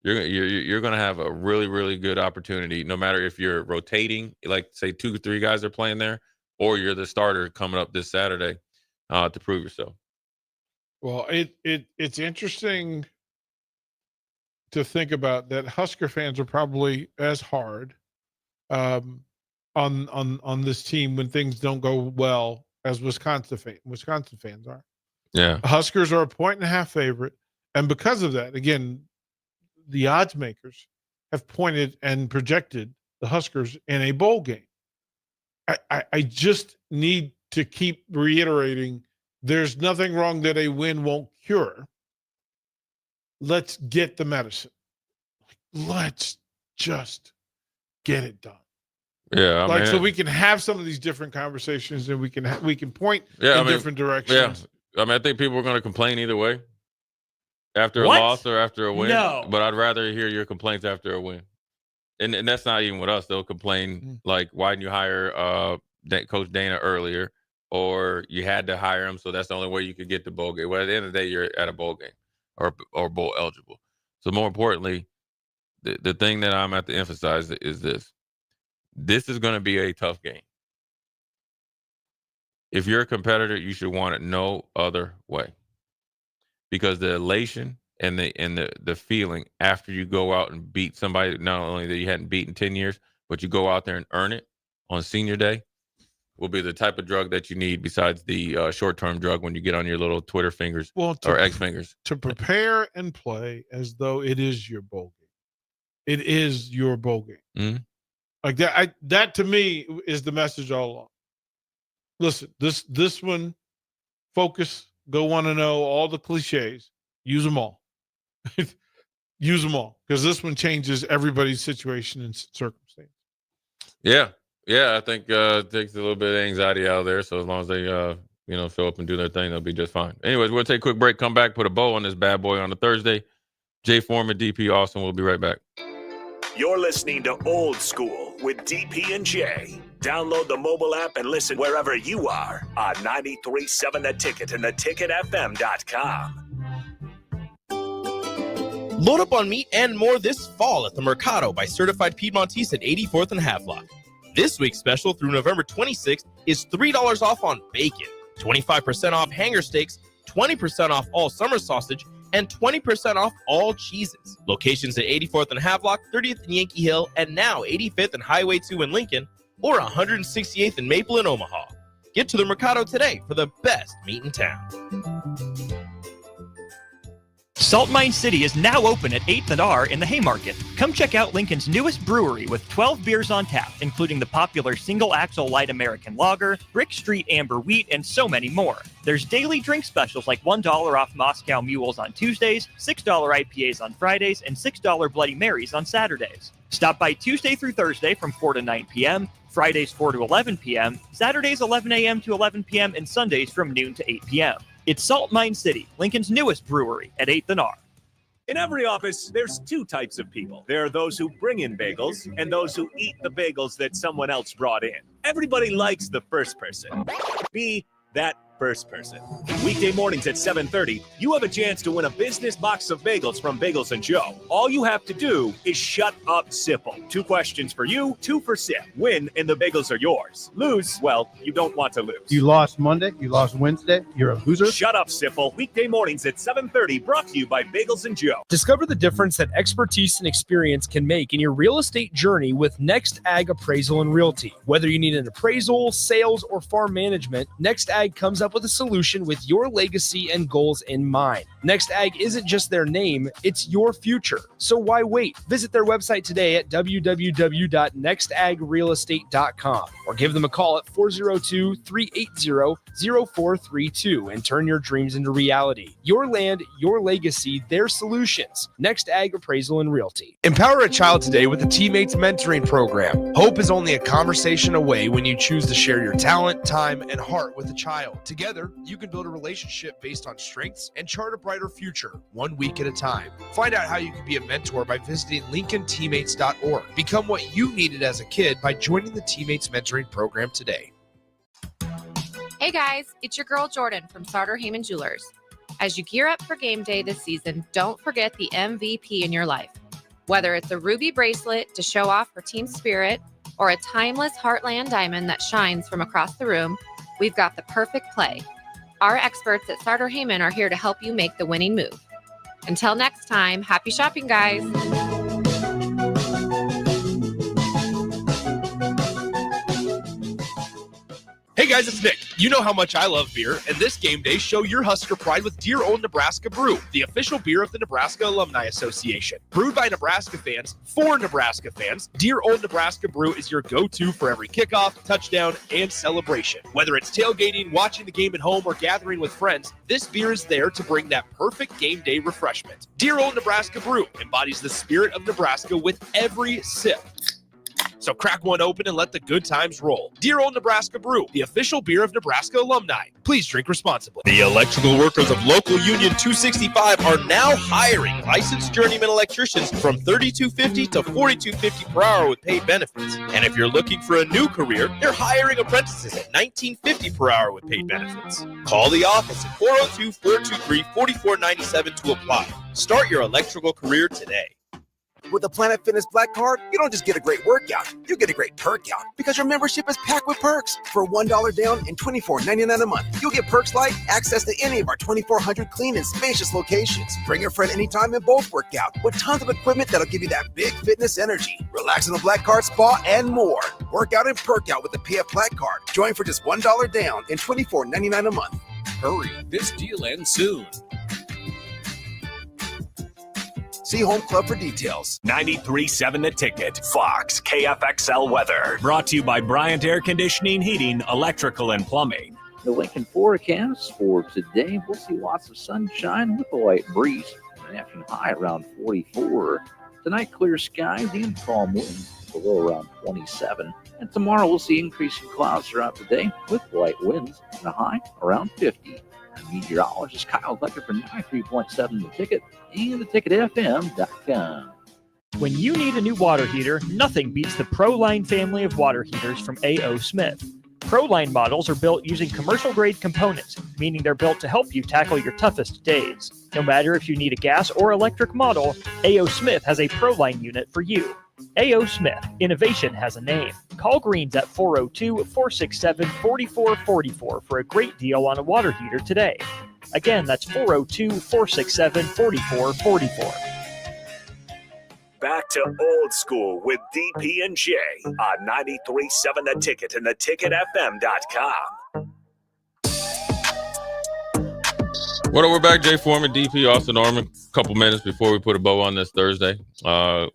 You're going to have a really, really good opportunity, no matter if you're rotating, like say 2 or 3 guys are playing there, or you're the starter coming up this Saturday to prove yourself. Well, it's interesting to think about that. Husker fans are probably as hard on this team when things don't go well as Wisconsin fans are. Yeah. Huskers are a 1.5 favorite. And because of that, again, the odds makers have pointed and projected the Huskers in a bowl game. I just need to keep reiterating there's nothing wrong that a win won't cure. Let's get the medicine. Let's just get it done. Yeah, so we can have some of these different conversations, and we can point in different directions. Yeah, I think people are going to complain either way, after What? a loss or after a win. No. But I'd rather hear your complaints after a win, and that's not even with us. They'll complain like, "Why didn't you hire Coach Dana earlier?" Or you had to hire him, so that's the only way you could get the bowl game. Well, at the end of the day, you're at a bowl game or bowl eligible. So more importantly, the thing that I'm at to emphasize is this. This is going to be a tough game. If you're a competitor, you should want it no other way. Because the elation and the feeling after you go out and beat somebody, not only that you hadn't beaten 10 years, but you go out there and earn it on senior day, will be the type of drug that you need besides the short-term drug when you get on your little Twitter fingers or X fingers. To prepare and play as though it is your bowl game. It is your bowl game. Mm-hmm. Like that, that to me is the message all along. Listen, this one, focus, go 1-0, all the cliches, use them all. Use them all, because this one changes everybody's situation and circumstance. Yeah. I think it takes a little bit of anxiety out of there. So as long as they show up and do their thing, they'll be just fine. Anyways, we'll take a quick break, come back, put a bow on this bad boy on a Thursday. Jay Foreman, DP Austin, we'll be right back. You're listening to Old School with DP and J. Download the mobile app and listen wherever you are on 93.7 The Ticket and theticketfm.com. Load up on meat and more this fall at the Mercado by Certified Piedmontese at 84th and Havelock. This week's special through November 26th is $3 off on bacon, 25% off hanger steaks, 20% off all summer sausage, and 20% off all cheeses. Locations at 84th and Havelock, 30th and Yankee Hill, and now 85th and Highway 2 in Lincoln, or 168th and Maple in Omaha. Get to the Mercado today for the best meat in town. Salt Mine City is now open at 8th and R in the Haymarket. Come check out Lincoln's newest brewery with 12 beers on tap, including the popular Single Axle Light American Lager, Brick Street Amber Wheat, and so many more. There's daily drink specials like $1 off Moscow Mules on Tuesdays, $6 IPAs on Fridays, and $6 Bloody Marys on Saturdays. Stop by Tuesday through Thursday from 4 to 9 p.m., Fridays 4 to 11 p.m., Saturdays 11 a.m. to 11 p.m., and Sundays from noon to 8 p.m. It's Salt Mine City, Lincoln's newest brewery at 8th and R. In every office, there's two types of people. There are those who bring in bagels and those who eat the bagels that someone else brought in. Everybody likes the first person. Be that first person. Weekday mornings at 7:30, you have a chance to win a business box of bagels from Bagels & Joe. All you have to do is shut up, Sipple. 2 questions for you, 2 for Sip. Win, and the bagels are yours. Lose, well, you don't want to lose. You lost Monday, you lost Wednesday, you're a loser. Shut up, Sipple. Weekday mornings at 7:30, brought to you by Bagels & Joe. Discover the difference that expertise and experience can make in your real estate journey with Next Ag Appraisal and Realty. Whether you need an appraisal, sales, or farm management, Next Ag comes up with a solution with your legacy and goals in mind. Next Ag isn't just their name, it's your future. So why wait? Visit their website today at www.nextagrealestate.com or give them a call at 402-380-0432 and turn your dreams into reality. Your land, your legacy, their solutions. Next Ag Appraisal and Realty. Empower a child today with the Teammates Mentoring Program. Hope is only a conversation away when you choose to share your talent, time, and heart with a child. Together, you can build a relationship based on strengths and chart a brighter future, 1 week at a time. Find out how you can be a mentor by visiting LincolnTeammates.org. Become what you needed as a kid by joining the Teammates Mentoring Program today. Hey guys, it's your girl Jordan from Sartor Heyman Jewelers. As you gear up for game day this season, don't forget the MVP in your life. Whether it's a ruby bracelet to show off for team spirit or a timeless Heartland diamond that shines from across the room, we've got the perfect play. Our experts at Sartor Heyman are here to help you make the winning move. Until next time, happy shopping, guys. Hey guys, it's Nick. You know how much I love beer, and this game day, show your Husker pride with Dear Old Nebraska Brew, the official beer of the Nebraska Alumni Association. Brewed by Nebraska fans, for Nebraska fans, Dear Old Nebraska Brew is your go-to for every kickoff, touchdown, and celebration. Whether it's tailgating, watching the game at home, or gathering with friends, this beer is there to bring that perfect game day refreshment. Dear Old Nebraska Brew embodies the spirit of Nebraska with every sip. So crack one open and let the good times roll. Dear Old Nebraska Brew, the official beer of Nebraska alumni. Please drink responsibly. The electrical workers of Local Union 265 are now hiring licensed journeyman electricians from $32.50 to $42.50 per hour with paid benefits. And if you're looking for a new career, they're hiring apprentices at $19.50 per hour with paid benefits. Call the office at 402-423-4497 to apply. Start your electrical career today. With the Planet Fitness Black Card, you don't just get a great workout, you get a great perk out because your membership is packed with perks. For $1 down and $24.99 a month, you'll get perks like access to any of our 2,400 clean and spacious locations. Bring your friend anytime and both work out with tons of equipment that'll give you that big fitness energy. Relax in the Black Card spa and more. Work out and perk out with the PF Black Card. Join for just $1 down and $24.99 a month. Hurry, this deal ends soon. See Home Club for details. 93.7 The Ticket. Fox KFXL weather. Brought to you by Bryant Air Conditioning, Heating, Electrical, and Plumbing. The Lincoln forecast for today, we'll see lots of sunshine with a light breeze. An afternoon high around 44. Tonight, clear skies and calm winds, below around 27. And tomorrow, we'll see increasing clouds throughout the day with light winds and a high around 50. Meteorologist Kyle Becker for 93.7 The Ticket and theticketfm.com. When you need a new water heater, nothing beats the ProLine family of water heaters from A.O. Smith. ProLine models are built using commercial-grade components, meaning they're built to help you tackle your toughest days. No matter if you need a gas or electric model, A.O. Smith has a ProLine unit for you. A.O. Smith, innovation has a name. Call Greens at 402-467-4444 for a great deal on a water heater today. Again, that's 402-467-4444. Back to old school with DP and J on 93.7 The Ticket and theticketfm.com. What up, we're back. Jay Foreman, DP, Austin Norman. A couple minutes before we put a bow on this Thursday. I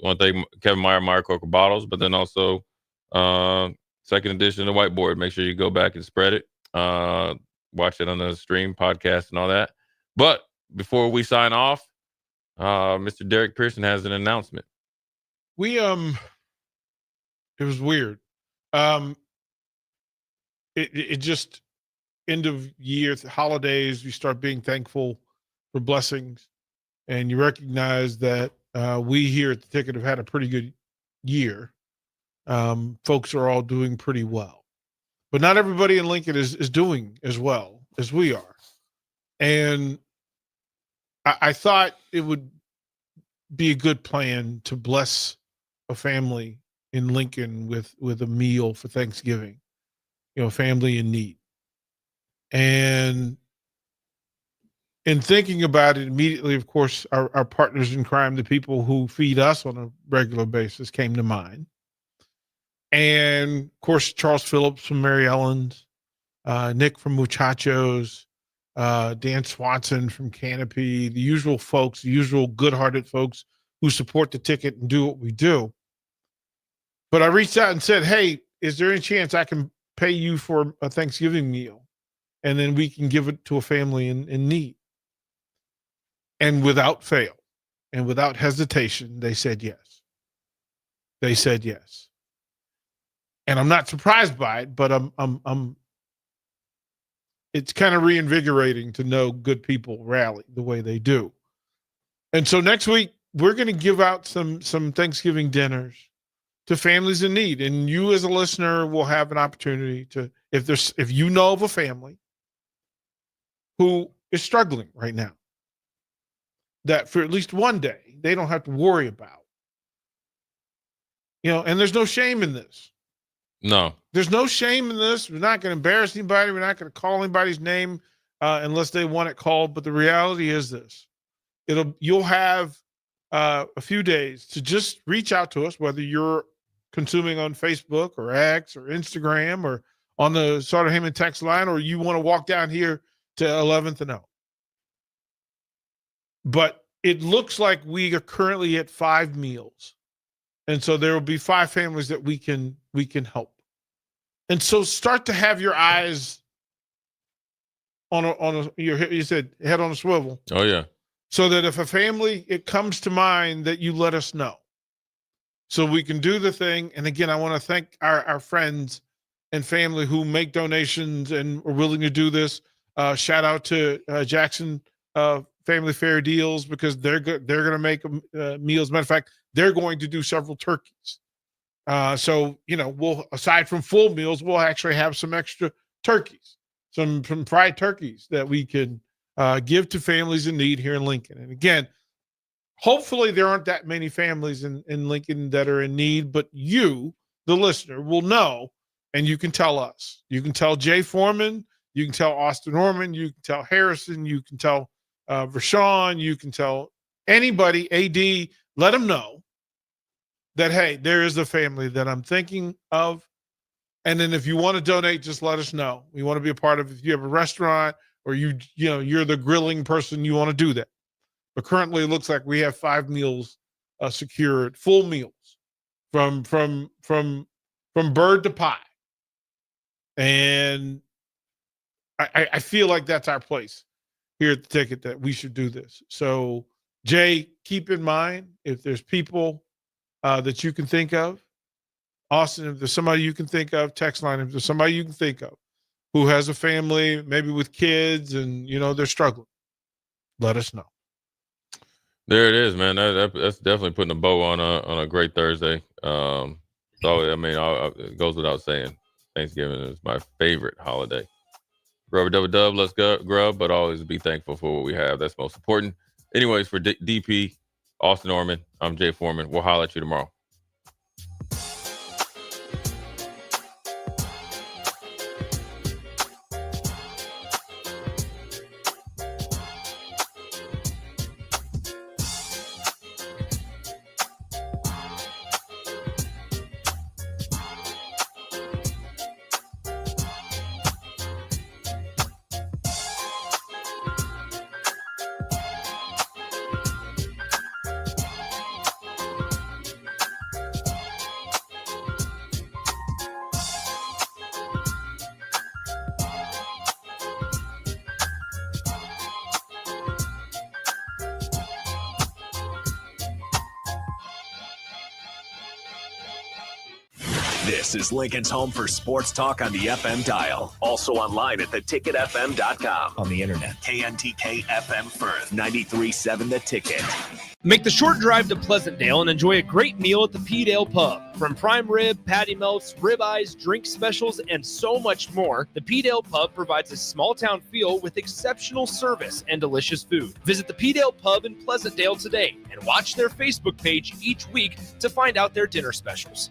want to thank Kevin Meyer Coca Bottles, but then also second edition of the Whiteboard. Make sure you go back and spread it. Watch it on the stream, podcast, and all that. But before we sign off, Mr. Derek Pearson has an announcement. It was weird. It just end of year, holidays, you start being thankful for blessings, and you recognize that we here at the Ticket have had a pretty good year. Folks are all doing pretty well, but not everybody in Lincoln is doing as well as we are. And I thought it would be a good plan to bless a family in Lincoln with a meal for Thanksgiving, family in need. And in thinking about it immediately, of course, our partners in crime, the people who feed us on a regular basis, came to mind. And of course, Charles Phillips from Mary Ellen's, Nick from Muchachos, Dan Swanson from Canopy, the usual folks, the usual good-hearted folks who support the Ticket and do what we do. But I reached out and said, hey, is there any chance I can pay you for a Thanksgiving meal? And then we can give it to a family in need. And without fail and without hesitation, they said yes. They said yes. And I'm not surprised by it, but it's kind of reinvigorating to know good people rally the way they do. And so next week, we're going to give out some Thanksgiving dinners to families in need. And you as a listener will have an opportunity to, if you know of a family who is struggling right now, that for at least one day, they don't have to worry about. And there's no shame in this. No. There's no shame in this. We're not going to embarrass anybody. We're not going to call anybody's name unless they want it called. But the reality is this. You'll have a few days to just reach out to us, whether you're consuming on Facebook or X or Instagram or on the Sartor Heyman text line, or you want to walk down here to 11th and O. But it looks like we are currently at 5 meals. And so there will be 5 families that we can help. And so start to have your eyes you said head on a swivel. Oh, yeah. So that if a family, it comes to mind, that you let us know. So we can do the thing. And again, I want to thank our friends and family who make donations and are willing to do this. Shout out to Jackson Family Fair Deals, because they're good. They're going to make meals. Matter of fact, they're going to do several turkeys. So, we'll, aside from full meals, we'll actually have some extra turkeys, some fried turkeys that we can give to families in need here in Lincoln. And again, hopefully there aren't that many families in Lincoln that are in need, but you, the listener, will know, and you can tell us. You can tell Jay Foreman, you can tell Austin Norman, you can tell Harrison, you can tell Rashawn, you can tell anybody, AD, let them know that, hey, there is a family that I'm thinking of. And then if you want to donate, just let us know. We want to be a part of it. If you have a restaurant or you're the grilling person, you want to do that. But currently it looks like we have 5 meals secured, full meals from bird to pie. And I feel like that's our place here at the Ticket, that we should do this. So Jay, keep in mind, if there's people that you can think of, Austin, if there's somebody you can think of, text line, if there's somebody you can think of who has a family, maybe with kids, and they're struggling, let us know. There it is, man. That's definitely putting a bow on a great Thursday. So I mean, it goes without saying, Thanksgiving is my favorite holiday. Grub or dub, let's go grub, but always be thankful for what we have. That's most important. Anyways, for DP, Austin Norman, I'm Jay Foreman. We'll holler at you tomorrow. This is Lincoln's home for sports talk on the FM dial. Also online at theticketfm.com. On the internet, KNTK FM Firth, 93.7 The Ticket. Make the short drive to Pleasantdale and enjoy a great meal at the P-Dale Pub. From prime rib, patty melts, ribeyes, drink specials, and so much more, the P-Dale Pub provides a small-town feel with exceptional service and delicious food. Visit the P-Dale Pub in Pleasantdale today and watch their Facebook page each week to find out their dinner specials.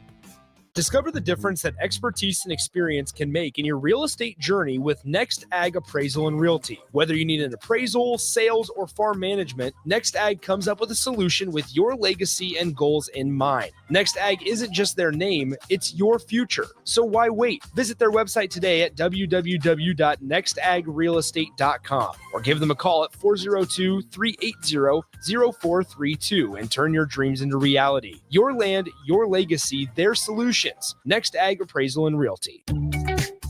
Discover the difference that expertise and experience can make in your real estate journey with Next Ag Appraisal and Realty. Whether you need an appraisal, sales, or farm management, Next Ag comes up with a solution with your legacy and goals in mind. Next Ag isn't just their name, it's your future. So why wait? Visit their website today at www.nextagrealestate.com or give them a call at 402-380-0432 and turn your dreams into reality. Your land, your legacy, their solution. Next Ag Appraisal and Realty.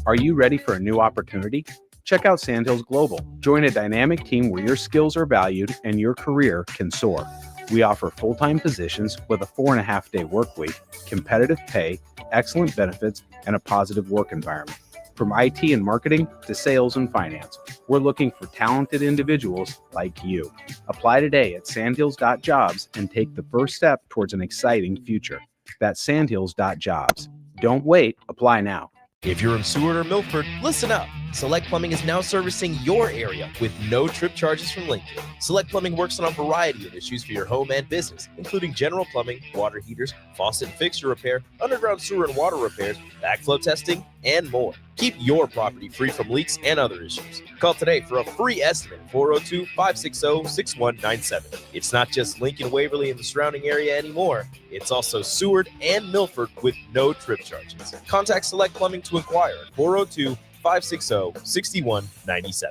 Are you ready for a new opportunity? Check out Sandhills Global. Join a dynamic team where your skills are valued and your career can soar. We offer full-time positions with a 4.5-day work week, competitive pay, excellent benefits, and a positive work environment. From IT and marketing to sales and finance, we're looking for talented individuals like you. Apply today at sandhills.jobs and take the first step towards an exciting future. That's sandhills.jobs. Don't wait. Apply now. If you're in Seward or Milford, listen up. Select Plumbing is now servicing your area with no trip charges from Lincoln. Select Plumbing works on a variety of issues for your home and business, including general plumbing, water heaters, faucet and fixture repair, underground sewer and water repairs, backflow testing, and more. Keep your property free from leaks and other issues. Call today for a free estimate, 402-560-6197. It's not just Lincoln, Waverly, and the surrounding area anymore. It's also Seward and Milford with no trip charges. Contact Select Plumbing to inquire at 402-560-6197.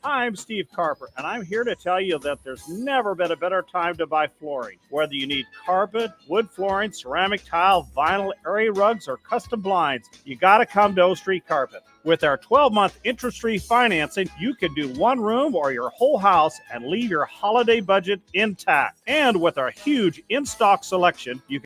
I'm Steve Carper, and I'm here to tell you that there's never been a better time to buy flooring. Whether you need carpet, wood flooring, ceramic tile, vinyl, area rugs, or custom blinds, you got to come to O Street Carpet. With our 12-month interest-free financing, you can do one room or your whole house and leave your holiday budget intact. And with our huge in-stock selection, you